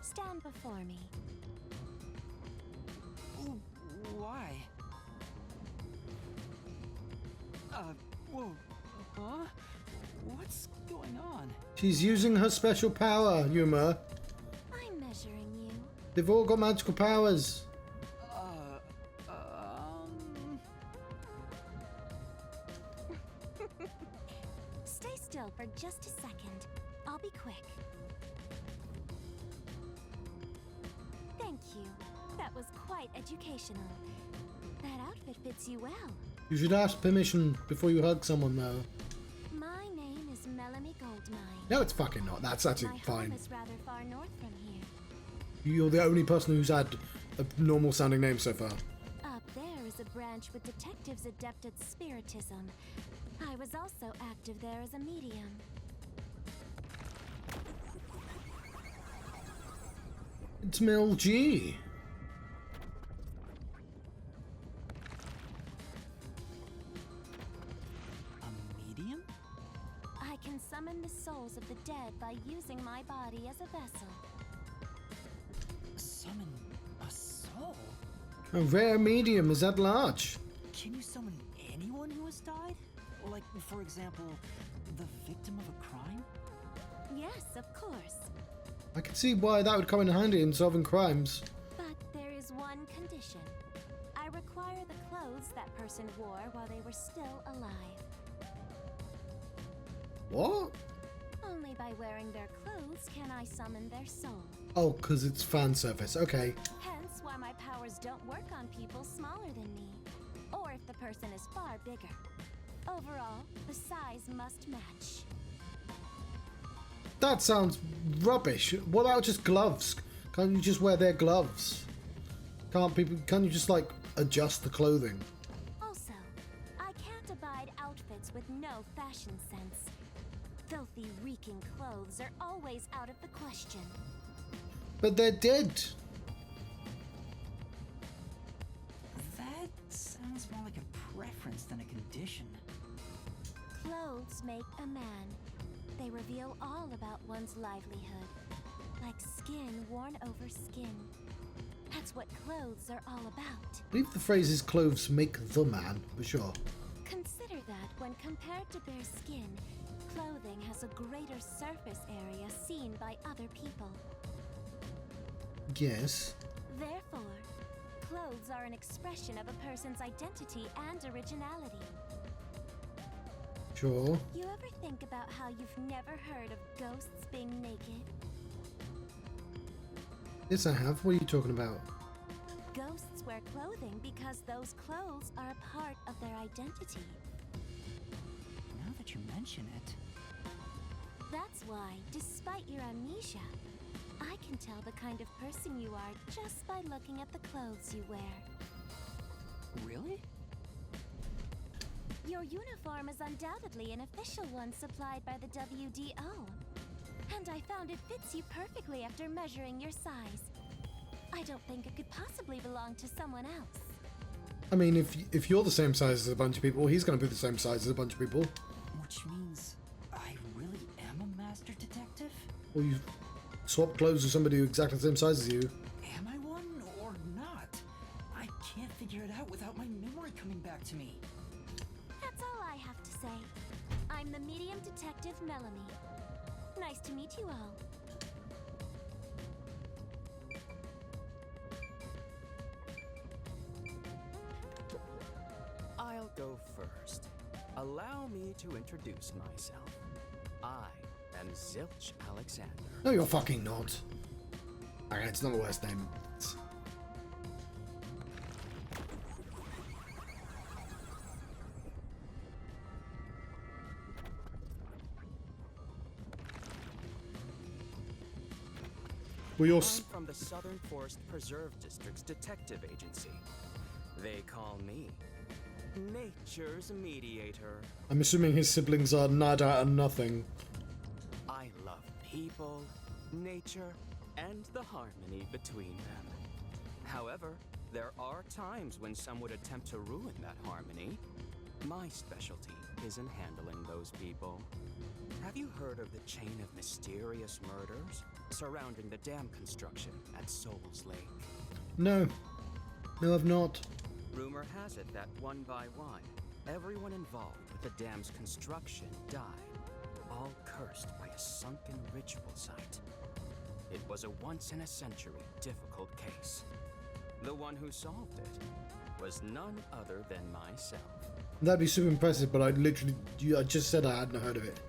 Stand before me. Why? Whoa. Huh? What's going on? She's using her special power, Yuma. I'm measuring you. They've all got magical powers. Stay still for just a second. I'll be quick. Thank you. That was quite educational. That outfit fits you well. You should ask permission before you hug someone, though. My name is Melanie Goldmine. No, it's fucking not. That's actually My fine. home is rather far north from here. You're the only person who's had a normal sounding name so far. Up there is a branch with detectives adept at spiritism. I was also active there as a medium. It's Mel G. A medium? I can summon the souls of the dead by using my body as a vessel. Summon a soul? A rare medium is at large. Can you summon anyone who has died? Like, for example, the victim of a crime? Yes, of course. I can see why that would come in handy in solving crimes. But there is one condition. I require the clothes that person wore while they were still alive. What? Only by wearing their clothes can I summon their soul. Oh, because it's fan service. Okay. Hence why my powers don't work on people smaller than me, or if the person is far bigger. Overall, the size must match. That sounds rubbish. What about just gloves? Can't you just wear their gloves? Can't you just like adjust the clothing? Also, I can't abide outfits with no fashion sense. Filthy, reeking clothes are always out of the question. But they're dead. That sounds more like a preference than a condition. Clothes make a man. They reveal all about one's livelihood. Like skin worn over skin. That's what clothes are all about. I believe the phrase is clothes make the man, for sure. Consider that when compared to bare skin, clothing has a greater surface area seen by other people. Yes. Therefore, clothes are an expression of a person's identity and originality. Sure. You ever think about how you've never heard of ghosts being naked? Yes, I have. What are you talking about? Ghosts wear clothing because those clothes are a part of their identity. Now that you mention it, That's why, despite your amnesia, I can tell the kind of person you are just by looking at the clothes you wear. really? Your uniform is undoubtedly an official one supplied by the WDO. And I found it fits you perfectly after measuring your size. I don't think it could possibly belong to someone else. I mean, if you're the same size as a bunch of people, he's going to be the same size as a bunch of people. Which means I really am a master detective? Or you swap clothes with somebody who's exactly the same size as you. Am I one or not? I can't figure it out without my memory coming back to me. That's all I have to say. I'm the medium detective Melanie. Nice to meet you all. I'll go first. Allow me to introduce myself. I am Zilch Alexander. No, you're fucking not. Okay, it's not the worst name. It's... Well, you're... I'm from the Southern Forest Preserve District's detective agency. They call me Nature's Mediator. I'm assuming his siblings are nada and nothing. I love people, nature, and the harmony between them. However, there are times when some would attempt to ruin that harmony. My specialty is in handling those people. Have you heard of the chain of mysterious murders surrounding the dam construction at Souls Lake? No. No, I've not. Rumor has it that one by one, everyone involved with the dam's construction died, all cursed by a sunken ritual site. It was a once-in-a-century difficult case. The one who solved it was none other than myself. That'd be super impressive, but I just said I hadn't heard of it.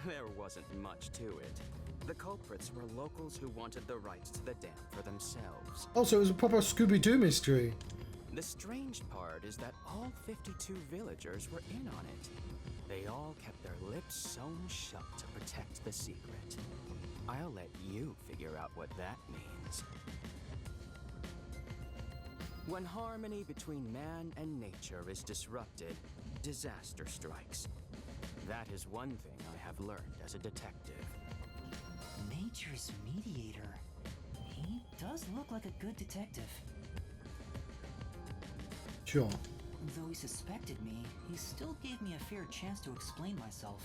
There wasn't much to it. The culprits were locals who wanted the rights to the dam for themselves. Also, it was a proper Scooby-Doo mystery. The strange part is that all 52 villagers were in on it. They all kept their lips sewn shut to protect the secret. I'll let you figure out what that means. When harmony between man and nature is disrupted, disaster strikes. That is one thing I have learned as a detective. Nature's mediator. He does look like a good detective. Sure. Though he suspected me, he still gave me a fair chance to explain myself.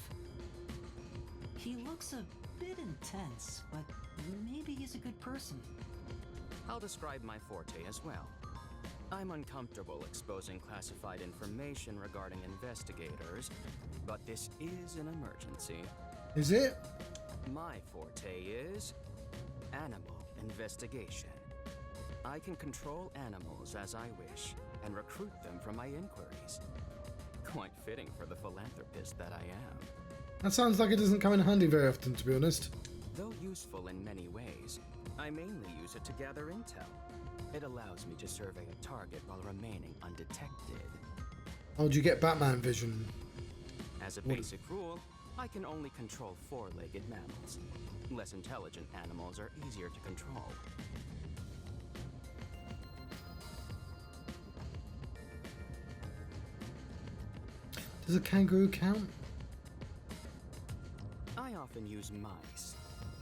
He looks a bit intense, but maybe he's a good person. I'll describe my forte as well. I'm uncomfortable exposing classified information regarding investigators, but this is an emergency. Is it? My forte is animal investigation. I can control animals as I wish and recruit them for my inquiries. Quite fitting for the philanthropist that I am. That sounds like it doesn't come in handy very often, to be honest. Though useful in many ways, I mainly use it to gather intel. It allows me to survey a target while remaining undetected. How'd you get Batman vision? As a basic rule, I can only control four-legged mammals. Less intelligent animals are easier to control. Does a kangaroo count? I often use mice.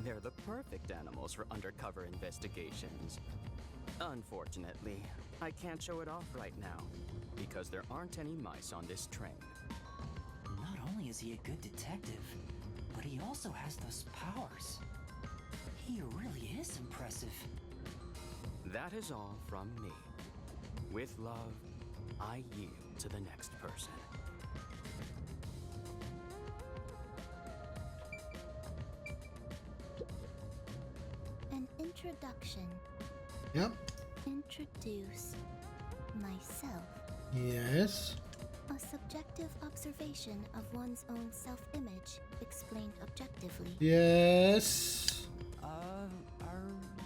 They're the perfect animals for undercover investigations. Unfortunately, I can't show it off right now, because there aren't any mice on this train. Not only is he a good detective, but he also has those powers. He really is impressive. That is all from me. With love, I yield to the next person. An introduction. Yep. Introduce myself. Yes. A subjective observation of one's own self-image, explained objectively. Yes. Are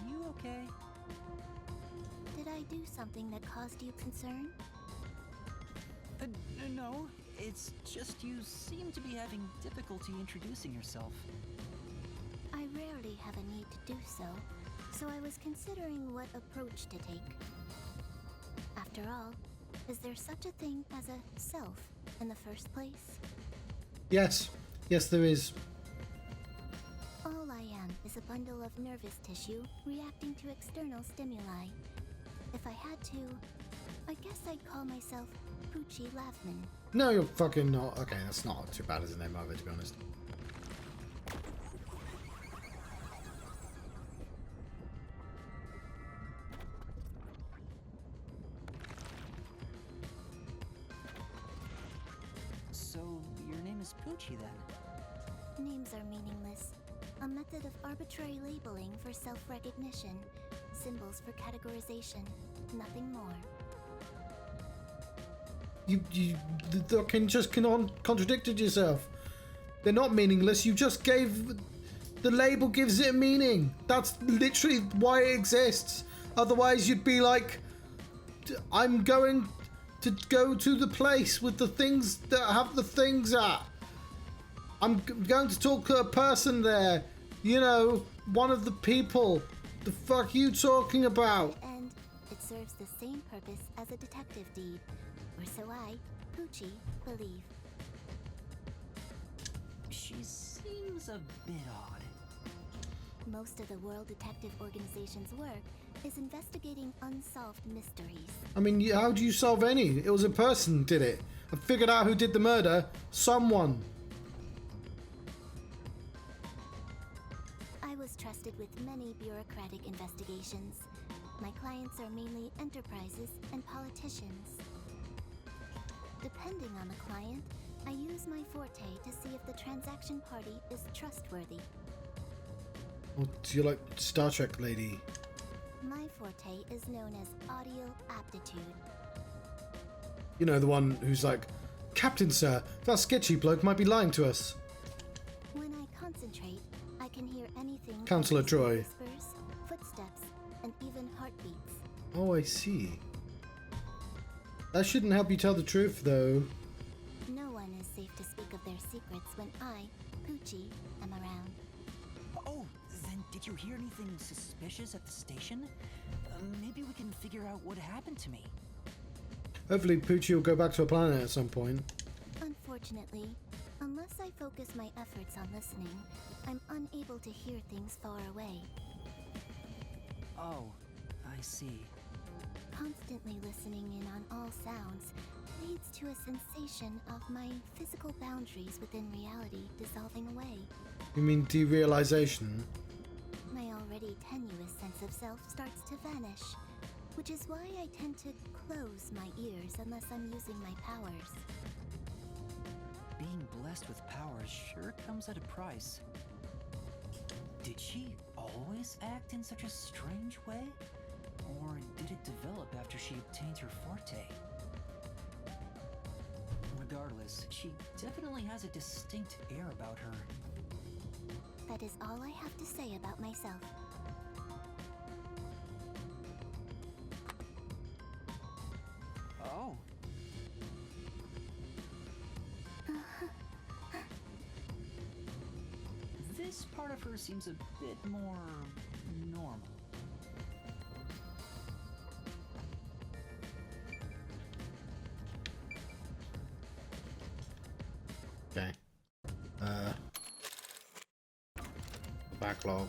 you okay? Did I do something that caused you concern? No, it's just you seem to be having difficulty introducing yourself. I rarely have a need to do so, so I was considering what approach to take. After all, is there such a thing as a self in the first place? Yes. Yes, there is. All I am is a bundle of nervous tissue reacting to external stimuli. If I had to, I guess I'd call myself Poochie Lavman. No, you're fucking not. Okay, that's not too bad as a name either, to be honest. So, your name is Poochie then? Names are meaningless. A method of arbitrary labeling for self-recognition. Symbols for categorization. Nothing more. You contradicted yourself. They're not meaningless. You just gave... The label gives it a meaning. That's literally why it exists. Otherwise, you'd be like... I'm going to go to the place with the things that have the things at. I'm going to talk to a person there. You know, one of the people. The fuck you talking about? And it serves the same purpose as a detective deed. Or so I, Poochie, believe. She seems a bit odd. Most of the World Detective Organization's work is investigating unsolved mysteries. I mean, how do you solve any? It was a person did it. I figured out who did the murder. Someone. I was trusted with many bureaucratic investigations. My clients are mainly enterprises and politicians. Depending on the client, I use my forte to see if the transaction party is trustworthy. Well, do you like Star Trek lady? My forte is known as audio aptitude. You know, the one who's like, Captain, sir, that sketchy bloke might be lying to us. When I concentrate, I can hear anything. Counselor from Troy. Whispers, footsteps, and even heartbeats. Oh, I see. That shouldn't help you tell the truth, though. No one is safe to speak of their secrets when I, Poochie, am around. Oh, then did you hear anything suspicious at the station? Maybe we can figure out what happened to me. Hopefully Poochie will go back to a planet at some point. Unfortunately, unless I focus my efforts on listening, I'm unable to hear things far away. Oh, I see. Constantly listening in on all sounds leads to a sensation of my physical boundaries within reality dissolving away. You mean derealization? My already tenuous sense of self starts to vanish, which is why I tend to close my ears unless I'm using my powers. Being blessed with powers sure comes at a price. Did she always act in such a strange way? Or did it develop after she obtained her forte? Regardless, she definitely has a distinct air about her. That is all I have to say about myself. Oh. part of her seems a bit more normal. Okay. Backlog.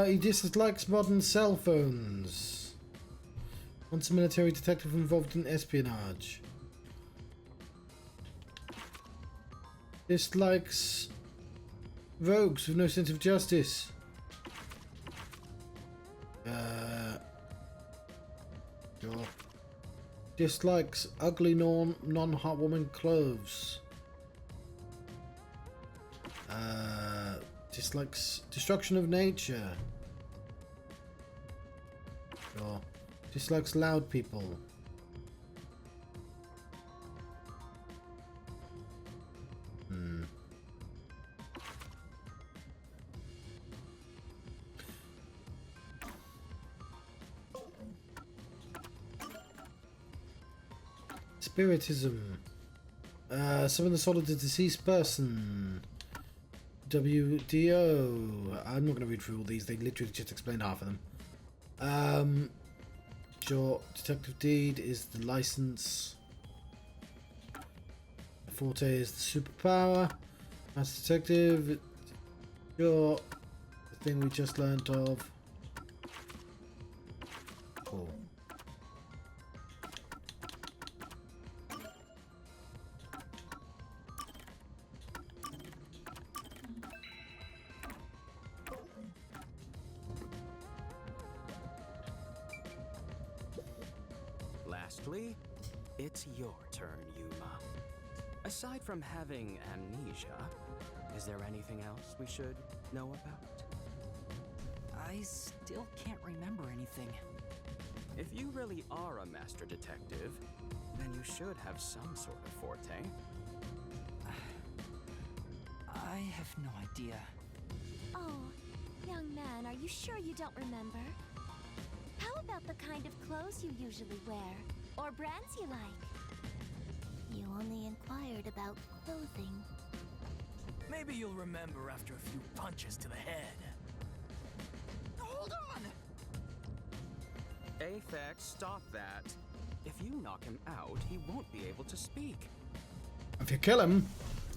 He dislikes modern cell phones. Once a military detective involved in espionage. Dislikes rogues with no sense of justice. Sure. Dislikes ugly non-heartwarming clothes. Dislikes destruction of nature. Sure. Dislikes loud people. Spiritism. Summon the soul of the deceased person. WDO. I'm not going to read through all these. They literally just explained half of them. Sure. Detective deed is the license. Forte is the superpower. Master detective. Sure. The thing we just learnt of. Cool. Lastly, it's your turn, Yuma. Aside from having amnesia, is there anything else we should know about? I still can't remember anything. If you really are a master detective, then you should have some sort of forte. I have no idea. Oh, young man, are you sure you don't remember? How about the kind of clothes you usually wear? Or brands you like? You only inquired about clothing. Maybe you'll remember after a few punches to the head. Hold on! Aphex, stop that. If you knock him out, he won't be able to speak. If you kill him,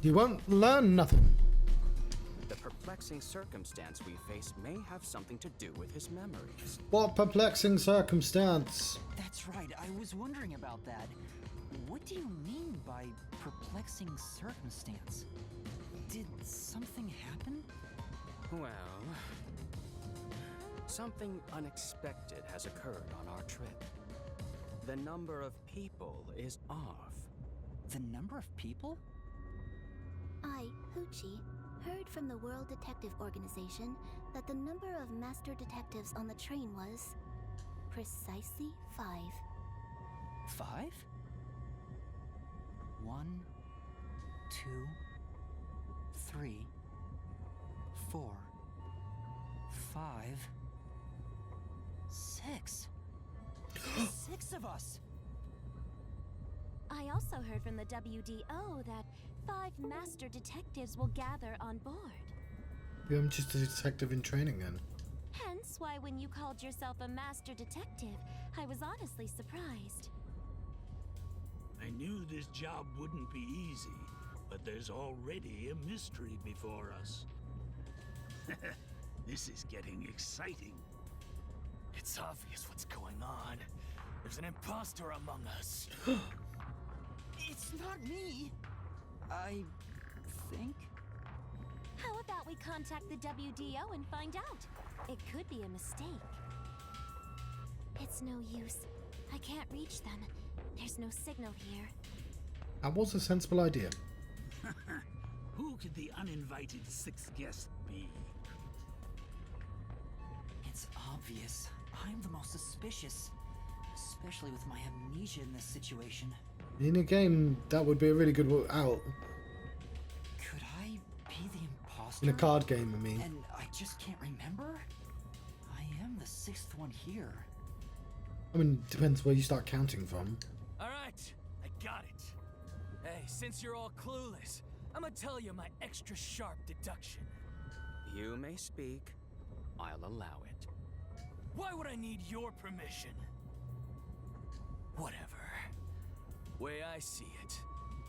you won't learn nothing. The perplexing circumstance we face may have something to do with his memories. What perplexing circumstance? That's right, I was wondering about that. What do you mean by perplexing circumstance? Did something happen? Well, something unexpected has occurred on our trip. The number of people is off. The number of people? I, Hoochie, heard from the World Detective Organization that the number of master detectives on the train was precisely 5. 5? 1, 2, 3, 4, 5, 6. 6 of us! I also heard from the WDO that 5 master detectives will gather on board. Yeah, I'm just a detective in training then. Hence why when you called yourself a master detective, I was honestly surprised. I knew this job wouldn't be easy, but there's already a mystery before us. This is getting exciting. It's obvious what's going on. There's an imposter among us. It's not me! I think? How about we contact the WDO and find out? It could be a mistake. It's no use. I can't reach them. There's no signal here. That was a sensible idea. Who could the uninvited 6th guest be? It's obvious. I'm the most suspicious. Especially with my amnesia in this situation. In a game, that would be a really good out. Could I be the imposter? In a card game, I mean. And I just can't remember? I am the 6th one here. I mean, depends where you start counting from. Alright, I got it. Hey, since you're all clueless, I'm gonna tell you my extra sharp deduction. You may speak. I'll allow it. Why would I need your permission? Whatever. Way I see it,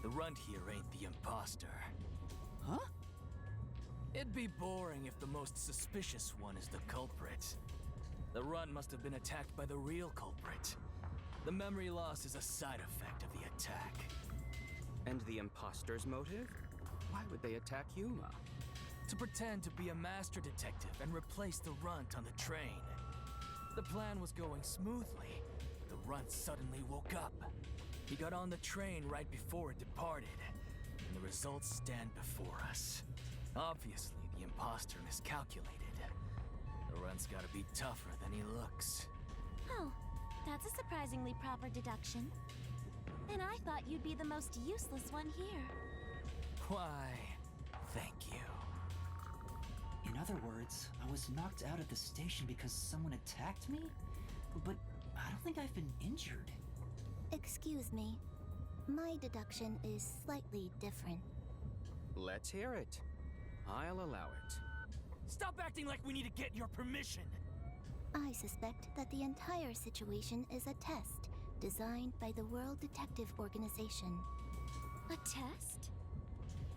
the runt here ain't the imposter. Huh? It'd be boring if the most suspicious one is the culprit. The runt must have been attacked by the real culprit. The memory loss is a side effect of the attack. And the imposter's motive? Why would they attack Yuma? To pretend to be a master detective and replace the runt on the train. The plan was going smoothly. The runt suddenly woke up. He got on the train right before it departed, and the results stand before us. Obviously, the imposter miscalculated. The runt's gotta be tougher than he looks. Oh, that's a surprisingly proper deduction. And I thought you'd be the most useless one here. Why, thank you. In other words, I was knocked out at the station because someone attacked me? But I don't think I've been injured. Excuse me. My deduction is slightly different. Let's hear it. I'll allow it. Stop acting like we need to get your permission! I suspect that the entire situation is a test designed by the World Detective Organization. A test?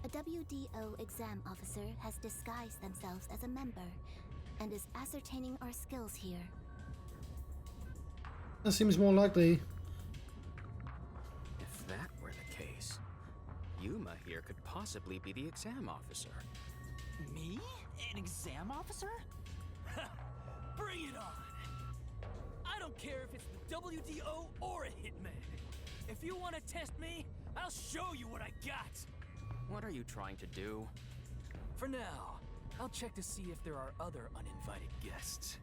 A WDO exam officer has disguised themselves as a member and is ascertaining our skills here. That seems more likely. If that were the case, Yuma here could possibly be the exam officer. Me? An exam officer? Bring it on! I don't care if it's the WDO or a hitman. If you want to test me, I'll show you what I got! What are you trying to do? For now, I'll check to see if there are other uninvited guests.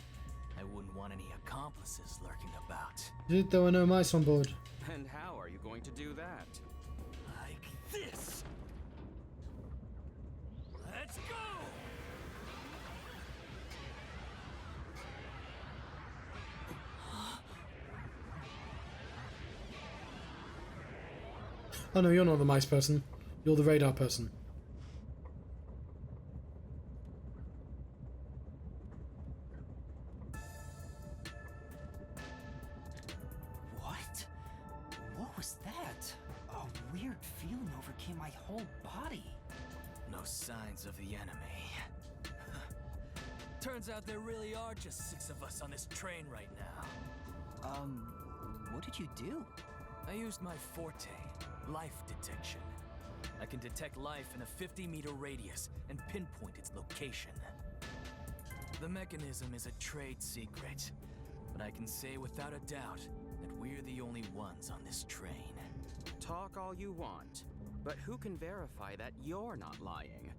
I wouldn't want any accomplices lurking about. Dude, there were no mice on board. And how are you going to do that? Like this! Let's go! Oh no, you're not the mice person. You're the radar person. What? What was that? A weird feeling overcame my whole body. No signs of the enemy. Turns out there really are just 6 of us on this train right now. What did you do? I used my forte, life detection. I can detect life in a 50-meter radius and pinpoint its location. The mechanism is a trade secret, but I can say without a doubt that we're the only ones on this train. Talk all you want, but who can verify that you're not lying?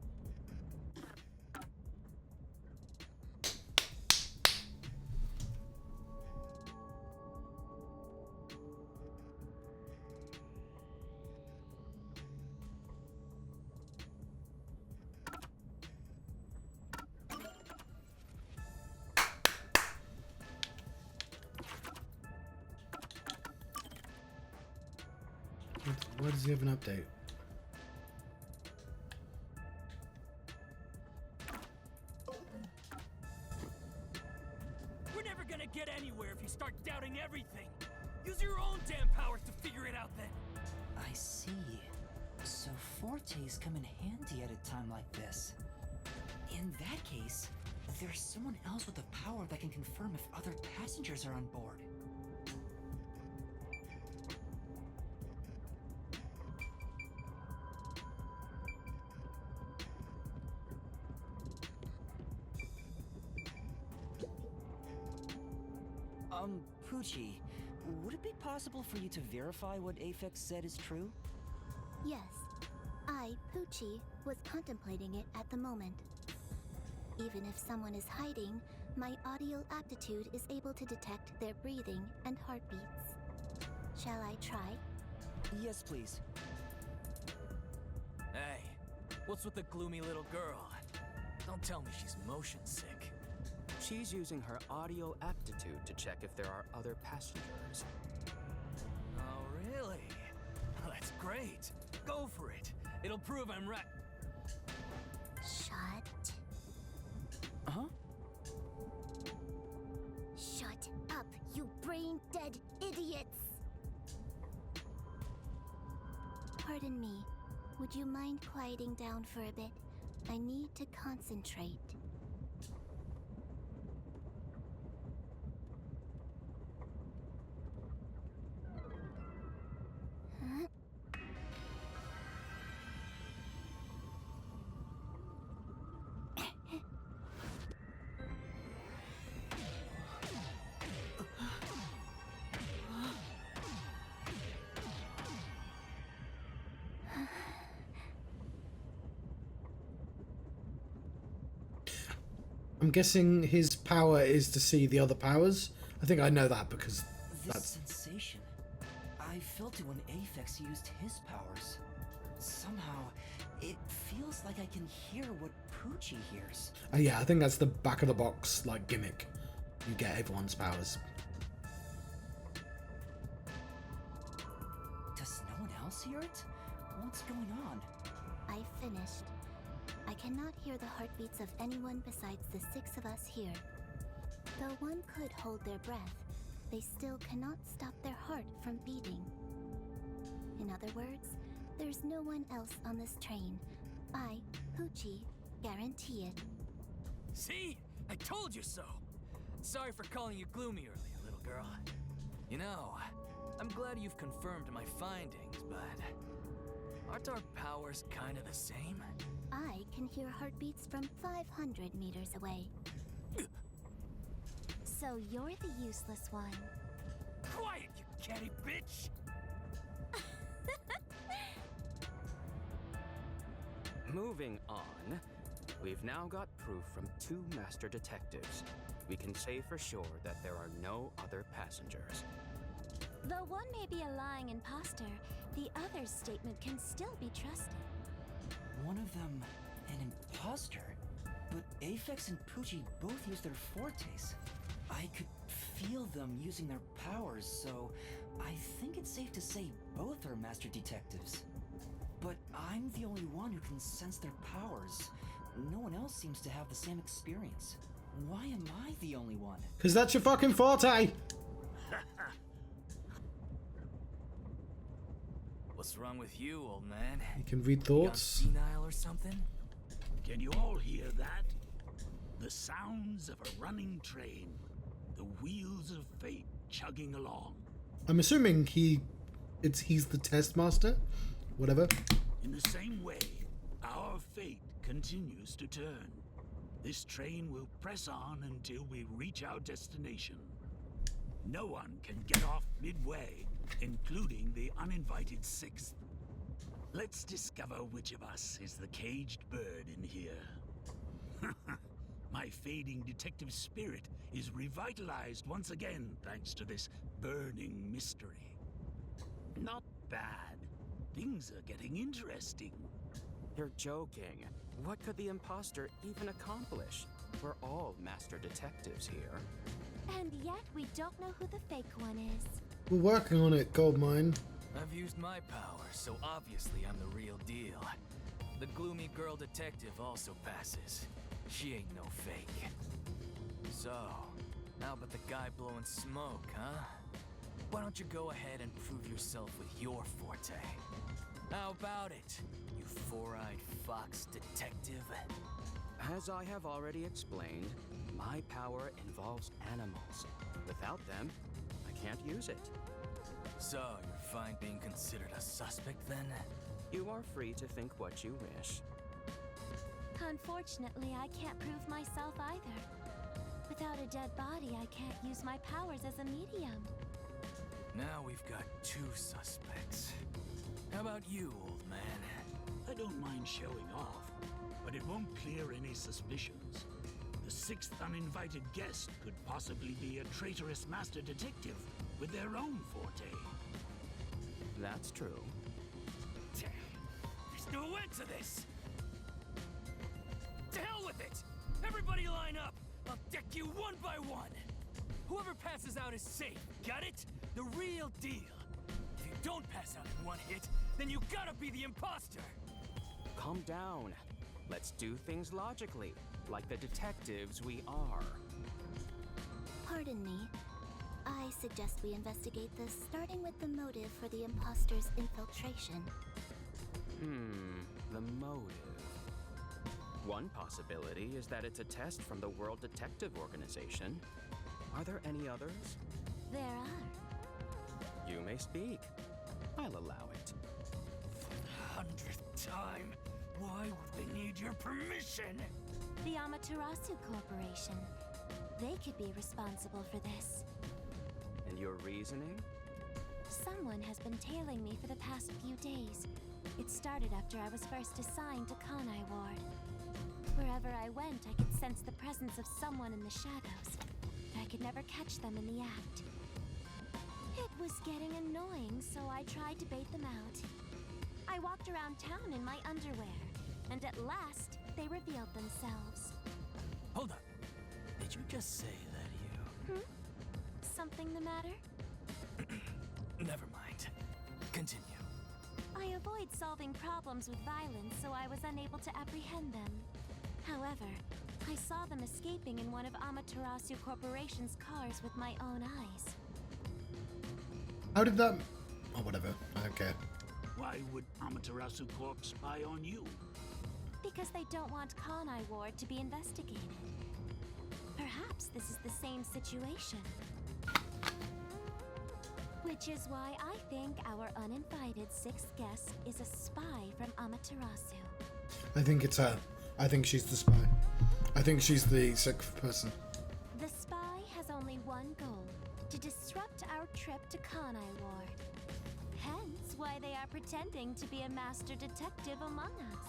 Why does he have an update? We're never gonna get anywhere if you start doubting everything. Use your own damn powers to figure it out then. I see. So fortes come in handy at a time like this. In that case, there's someone else with the power that can confirm if other passengers are on board. Poochie, would it be possible for you to verify what Aphex said is true? Yes, I, Poochie, was contemplating it at the moment. Even if someone is hiding, my audio aptitude is able to detect their breathing and heartbeats. Shall I try? Yes, please. Hey, what's with the gloomy little girl? Don't tell me she's motion sick. She's using her audio aptitude to check if there are other passengers. Oh, really? Oh, that's great. Go for it. It'll prove I'm right. Shut. Huh? Shut up, you brain-dead idiots! Pardon me. Would you mind quieting down for a bit? I need to concentrate. Huh? I'm guessing his power is to see the other powers. I think I know that because This that's... sensation. I felt it when Aphex used his powers. Somehow, it feels like I can hear what Poochie hears. yeah, I think that's the back of the box, like, gimmick. You get everyone's powers. Does no one else hear it? What's going on? I finished. I cannot hear the heartbeats of anyone besides the 6 of us here. Though one could hold their breath, they still cannot stop their heart from beating. In other words, there's no one else on this train. I, Poochie, guarantee it. See? I told you so. Sorry for calling you gloomy earlier, little girl. You know, I'm glad you've confirmed my findings, but aren't our powers kind of the same? I can hear heartbeats from 500 meters away. So you're the useless one. Quiet, you catty bitch! Moving on, we've now got proof from 2 master detectives. We can say for sure that there are no other passengers. Though one may be a lying imposter, the other's statement can still be trusted. One of them, an imposter? But Aphex and Poochie both use their fortes. I could feel them using their powers, so I think it's safe to say both are master detectives. But I'm the only one who can sense their powers. No one else seems to have the same experience. Why am I the only one? Because that's your fucking forte! What's wrong with you, old man? You can read You gone thoughts. senile or something? Can you all hear that? The sounds of a running train. The wheels of fate chugging along. I'm assuming he's the test master? Whatever. In the same way, our fate continues to turn. This train will press on until we reach our destination. No one can get off midway, including the uninvited 6th. Let's discover which of us is the caged bird in here. My fading detective spirit is revitalized once again thanks to this burning mystery. Not bad. Things are getting interesting. You're joking. What could the imposter even accomplish? We're all master detectives here. And yet we don't know who the fake one is. We're working on it, Goldmine. I've used my power, so obviously I'm the real deal. The gloomy girl detective also passes. She ain't no fake. So, how about the guy blowing smoke, huh? Why don't you go ahead and prove yourself with your forte? How about it, you four-eyed fox detective? As I have already explained, my power involves animals. Without them, I can't use it. So, you're fine being considered a suspect then? You are free to think what you wish. Unfortunately, I can't prove myself either. Without a dead body, I can't use my powers as a medium. Now we've got 2 suspects. How about you, old man? I don't mind showing off, but it won't clear any suspicions. The 6th uninvited guest could possibly be a traitorous master detective with their own forte. That's true. There's no end to this! To hell with it! Everybody line up! I'll deck take you one by one. Whoever passes out is safe, got it? The real deal. If you don't pass out in one hit, then you gotta be the imposter. Calm down. Let's do things logically, like the detectives we are. Pardon me. I suggest we investigate this, starting with the motive for the imposter's infiltration. The motive. One possibility is that it's a test from the World Detective Organization. Are there any others? There are. You may speak. I'll allow it. 100th time. Why would they need your permission? The Amaterasu Corporation. They could be responsible for this. And your reasoning? Someone has been tailing me for the past few days. It started after I was first assigned to Kanai Ward. Wherever I went, I could sense the presence of someone in the shadows, but I could never catch them in the act. It was getting annoying, so I tried to bait them out. I walked around town in my underwear, and at last, they revealed themselves. Hold up. Did you just say that you... Something the matter? Never mind. Continue. I avoid solving problems with violence, so I was unable to apprehend them. However, I saw them escaping in one of Amaterasu Corporation's cars with my own eyes. How did that... Oh, whatever. I don't care. Why would Amaterasu Corp spy on you? Because they don't want Kanai Ward to be investigated. Perhaps this is the same situation. Which is why I think our uninvited sixth guest is a spy from Amaterasu. I think it's her. I think she's the spy. I think she's the sixth person. The spy has only one goal, to disrupt our trip to Kanai Ward. Hence why they are pretending to be a master detective among us.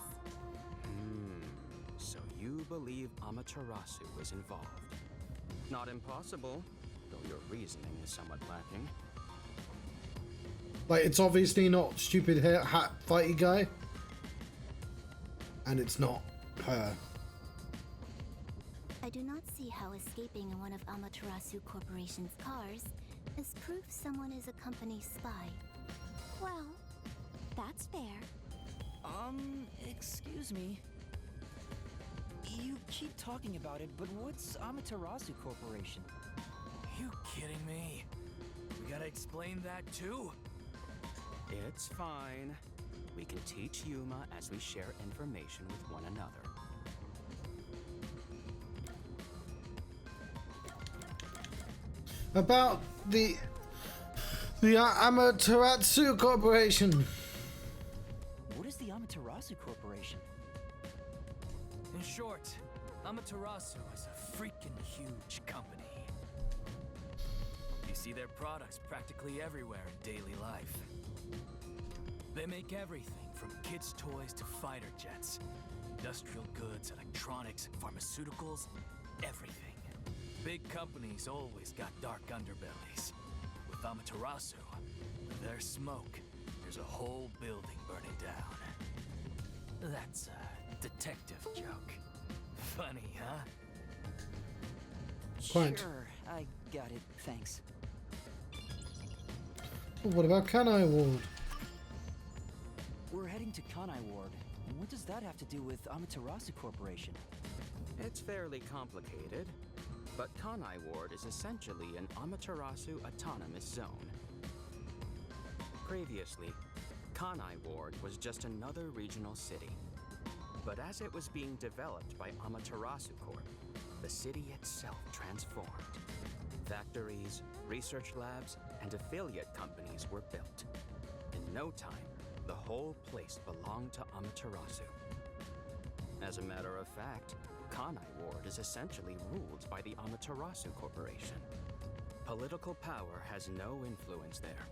So you believe Amaterasu is involved. Not impossible, though your reasoning is somewhat lacking. Like, it's obviously not stupid hair, hat fighty guy. And it's not her. I do not see how escaping in one of Amaterasu Corporation's cars is proof someone is a company spy. Well, that's fair. Excuse me. You keep talking about it, but what's Amaterasu Corporation? You kidding me? We gotta explain that too? It's fine. We can teach Yuma as we share information with one another. About the Amaterasu Corporation. What is the Amaterasu Corporation? In short, Amaterasu is a freaking huge company. You see their products practically everywhere in daily life. They make everything from kids' toys to fighter jets, industrial goods, electronics, pharmaceuticals, everything. Big companies always got dark underbellies. With Amaterasu, with their smoke, there's a whole building burning down. That's a detective joke. Funny, huh? Quite. Sure, I got it, thanks. What about Kanai Ward? We're heading to Kanai Ward. What does that have to do with Amaterasu Corporation? It's fairly complicated, but Kanai Ward is essentially an Amaterasu autonomous zone. Previously, Kanai Ward was just another regional city. But as it was being developed by Amaterasu Corp, the city itself transformed. Factories, research labs, and affiliate companies were built. In no time, the whole place belonged to Amaterasu. As a matter of fact, Kanai Ward is essentially ruled by the Amaterasu Corporation. Political power has no influence there.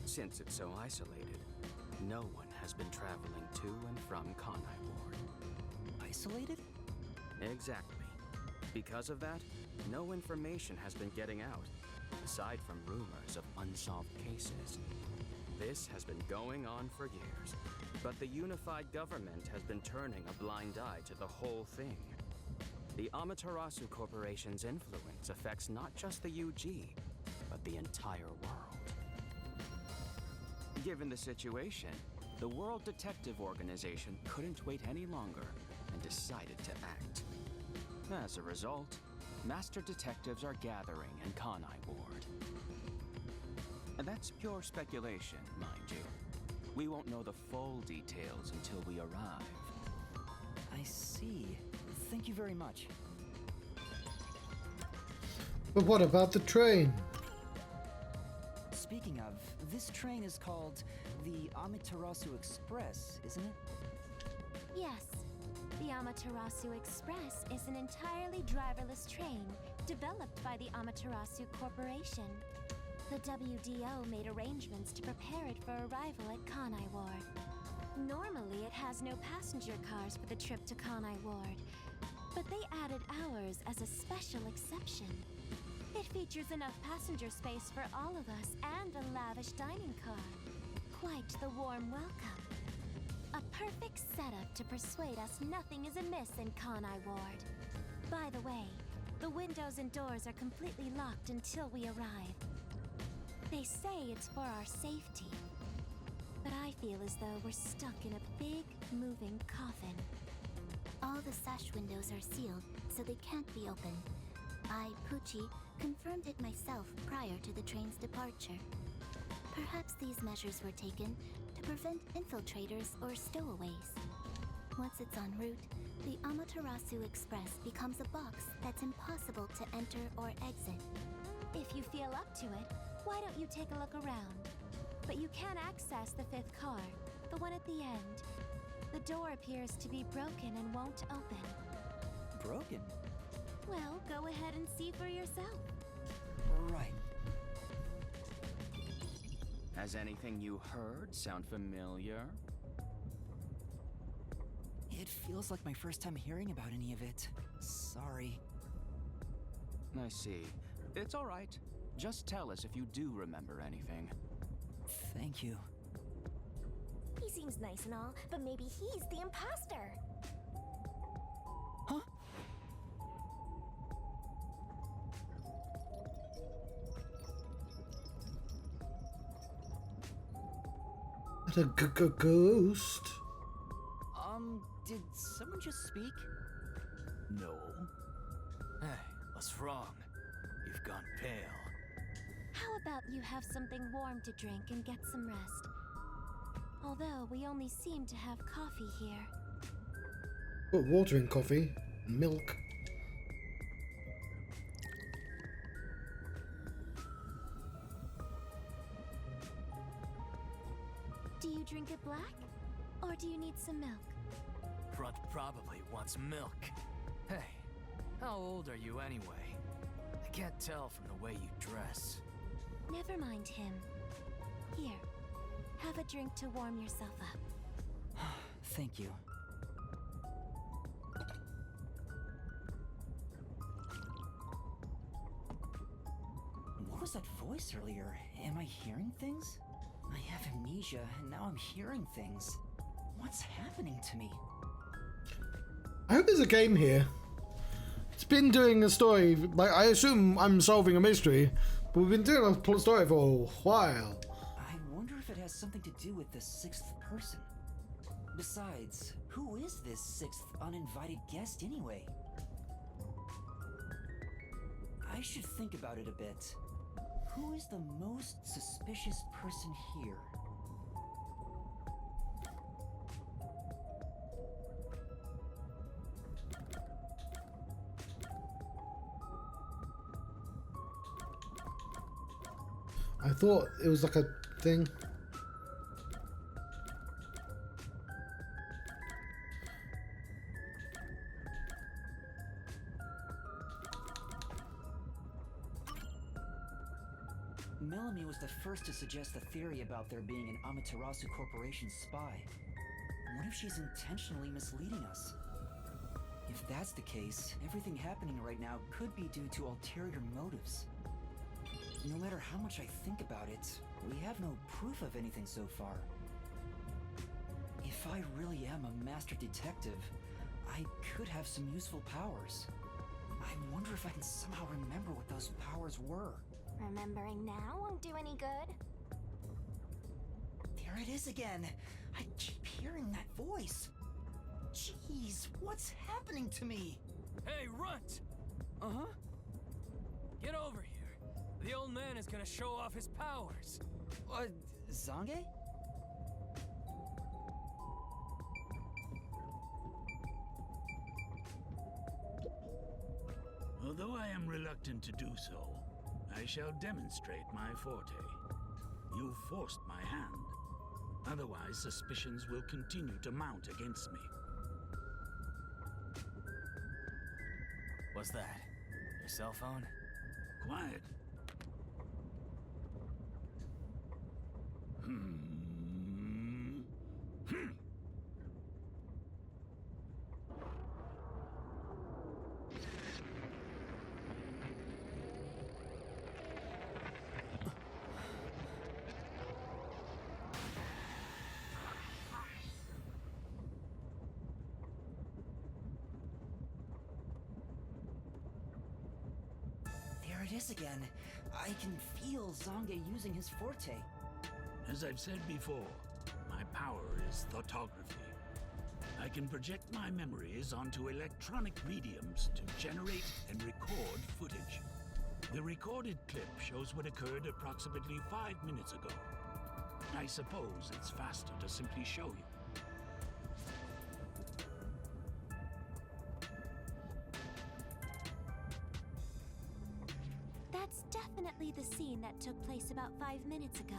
Since it's so isolated, no one has been traveling to and from Kanai Ward. Isolated? Exactly. Because of that, no information has been getting out, aside from rumors of unsolved cases. This has been going on for years, but the unified government has been turning a blind eye to the whole thing. The Amaterasu Corporation's influence affects not just the UG, but the entire world. Given the situation, the World Detective Organization couldn't wait any longer and decided to act. As a result, Master Detectives are gathering in Kanai Ward. And that's pure speculation, mind you. We won't know the full details until we arrive. I see. Thank you very much. But what about the train? Speaking of, this train is called the Amaterasu Express, isn't it? Yes. The Amaterasu Express is an entirely driverless train developed by the Amaterasu Corporation. The WDO made arrangements to prepare it for arrival at Kanai Ward. Normally, it has no passenger cars for the trip to Kanai Ward, but they added ours as a special exception. It features enough passenger space for all of us and a lavish dining car. Quite the warm welcome. A perfect setup to persuade us nothing is amiss in Kanai Ward. By the way, the windows and doors are completely locked until we arrive. They say it's for our safety, but I feel as though we're stuck in a big, moving coffin. All the sash windows are sealed, so they can't be opened. I, Pucci, confirmed it myself prior to the train's departure. Perhaps these measures were taken to prevent infiltrators or stowaways. Once it's en route, the Amaterasu Express becomes a box that's impossible to enter or exit. If you feel up to it, why don't you take a look around? But you can access the fifth car, the one at the end. The door appears to be broken and won't open. Broken? Well, go ahead and see for yourself. Right. Has anything you heard sound familiar? It feels like my first time hearing about any of it. Sorry. I see. It's all right. Just tell us if you do remember anything. Thank you. He seems nice and all, but maybe he's the imposter. Huh? A ghost? Did someone just speak? No. Hey, what's wrong? You've gone pale. How about you have something warm to drink and get some rest? Although we only seem to have coffee here. Put water in coffee. Milk. Do you drink it black? Or do you need some milk? Runt probably wants milk. Hey, how old are you anyway? I can't tell from the way you dress. Never mind him. Here, have a drink to warm yourself up. Thank you. What was that voice earlier? Am I hearing things? I have amnesia, and now I'm hearing things. What's happening to me? I hope there's a game here. It's been doing a story, like I assume I'm solving a mystery, but we've been doing a story for a while. I wonder if it has something to do with the sixth person. Besides, who is this sixth uninvited guest anyway? I should think about it a bit. Who is the most suspicious person here? I thought it was like a thing. Melanie was the first to suggest the theory about there being an Amaterasu Corporation spy. What if she's intentionally misleading us? If that's the case, everything happening right now could be due to ulterior motives. No matter how much I think about it, we have no proof of anything so far. If I really am a master detective, I could have some useful powers. I wonder if I can somehow remember what those powers were. Remembering now won't do any good. There it is again. I keep hearing that voice. Jeez, what's happening to me? Hey, Runt! Uh-huh. Get over here. The old man is gonna show off his powers. Zange? Although I am reluctant to do so, I shall demonstrate my forte. You forced my hand. Otherwise, suspicions will continue to mount against me. What's that? Your cell phone? Quiet. There it is again. I can feel Zange using his forte. As I've said before, my power is thoughtography. I can project my memories onto electronic mediums to generate and record footage. The recorded clip shows what occurred approximately 5 minutes ago. I suppose it's faster to simply show you. That's definitely the scene that took place about 5 minutes ago.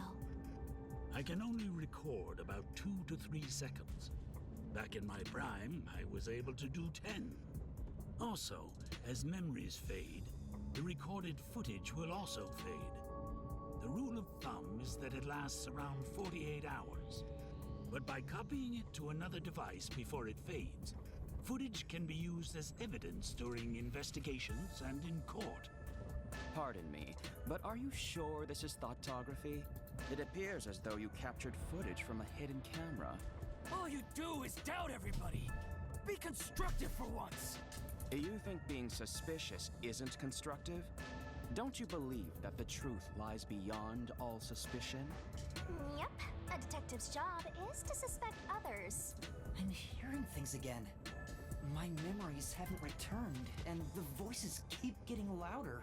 I can only record about 2 to 3 seconds. Back in my prime, I was able to do 10. Also, as memories fade, the recorded footage will also fade. The rule of thumb is that it lasts around 48 hours. But by copying it to another device before it fades, footage can be used as evidence during investigations and in court. Pardon me, but are you sure this is thoughtography? It appears as though you captured footage from a hidden camera. All you do is doubt everybody. Be constructive for once. You think being suspicious isn't constructive? Don't you believe that the truth lies beyond all suspicion? Yep, a detective's job is to suspect others. I'm hearing things again. My memories haven't returned, and the voices keep getting louder.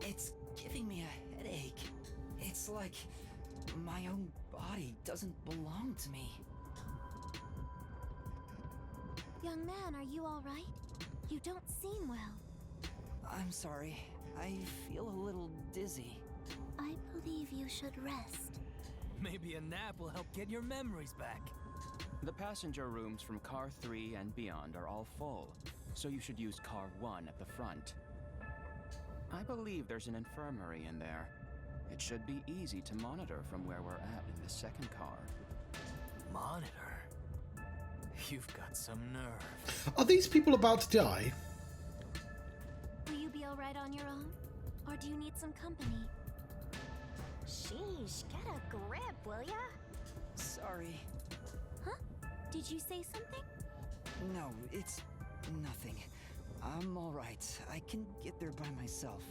It's giving me a headache. It's like my own body doesn't belong to me. Young man, are you all right? You don't seem well. I'm sorry. I feel a little dizzy. I believe you should rest. Maybe a nap will help get your memories back. The passenger rooms from Car 3 and beyond are all full, so you should use Car 1 at the front. I believe there's an infirmary in there. It should be easy to monitor from where we're at in the second car. Monitor? You've got some nerve. Are these people about to die? Will you be all right on your own? Or do you need some company? Sheesh, get a grip, will ya? Sorry. Huh? Did you say something? No, it's nothing. I'm all right. I can get there by myself.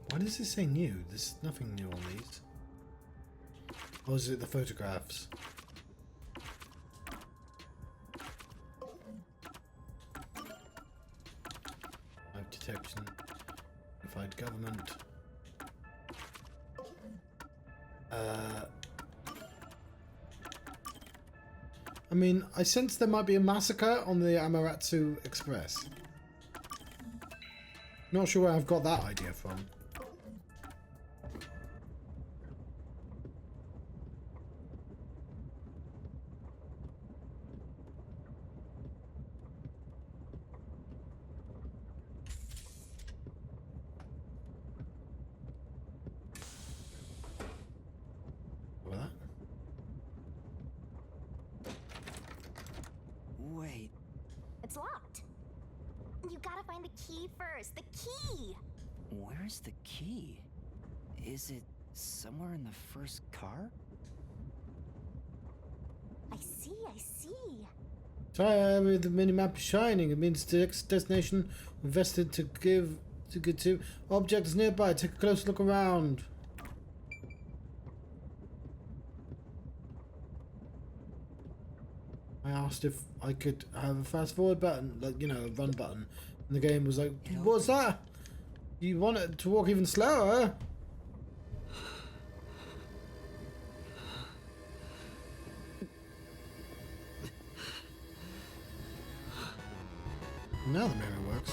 Why does this say new? There's nothing new on these. Or is it the photographs? Live detection. Unified government. I mean, I sense there might be a massacre on the Amaterasu Express. Not sure where I've got that idea from. Wait. It's locked. You gotta find the key first. The key! Where's the key? Is it somewhere in the first car? I see, I see. Try with the minimap is shining. It means the next destination invested to get to. Object is nearby. Take a close look around. I asked if I could have a fast forward button, like, you know, a run button. And the game was like, what's that? You want it to walk even slower? Now the mirror works.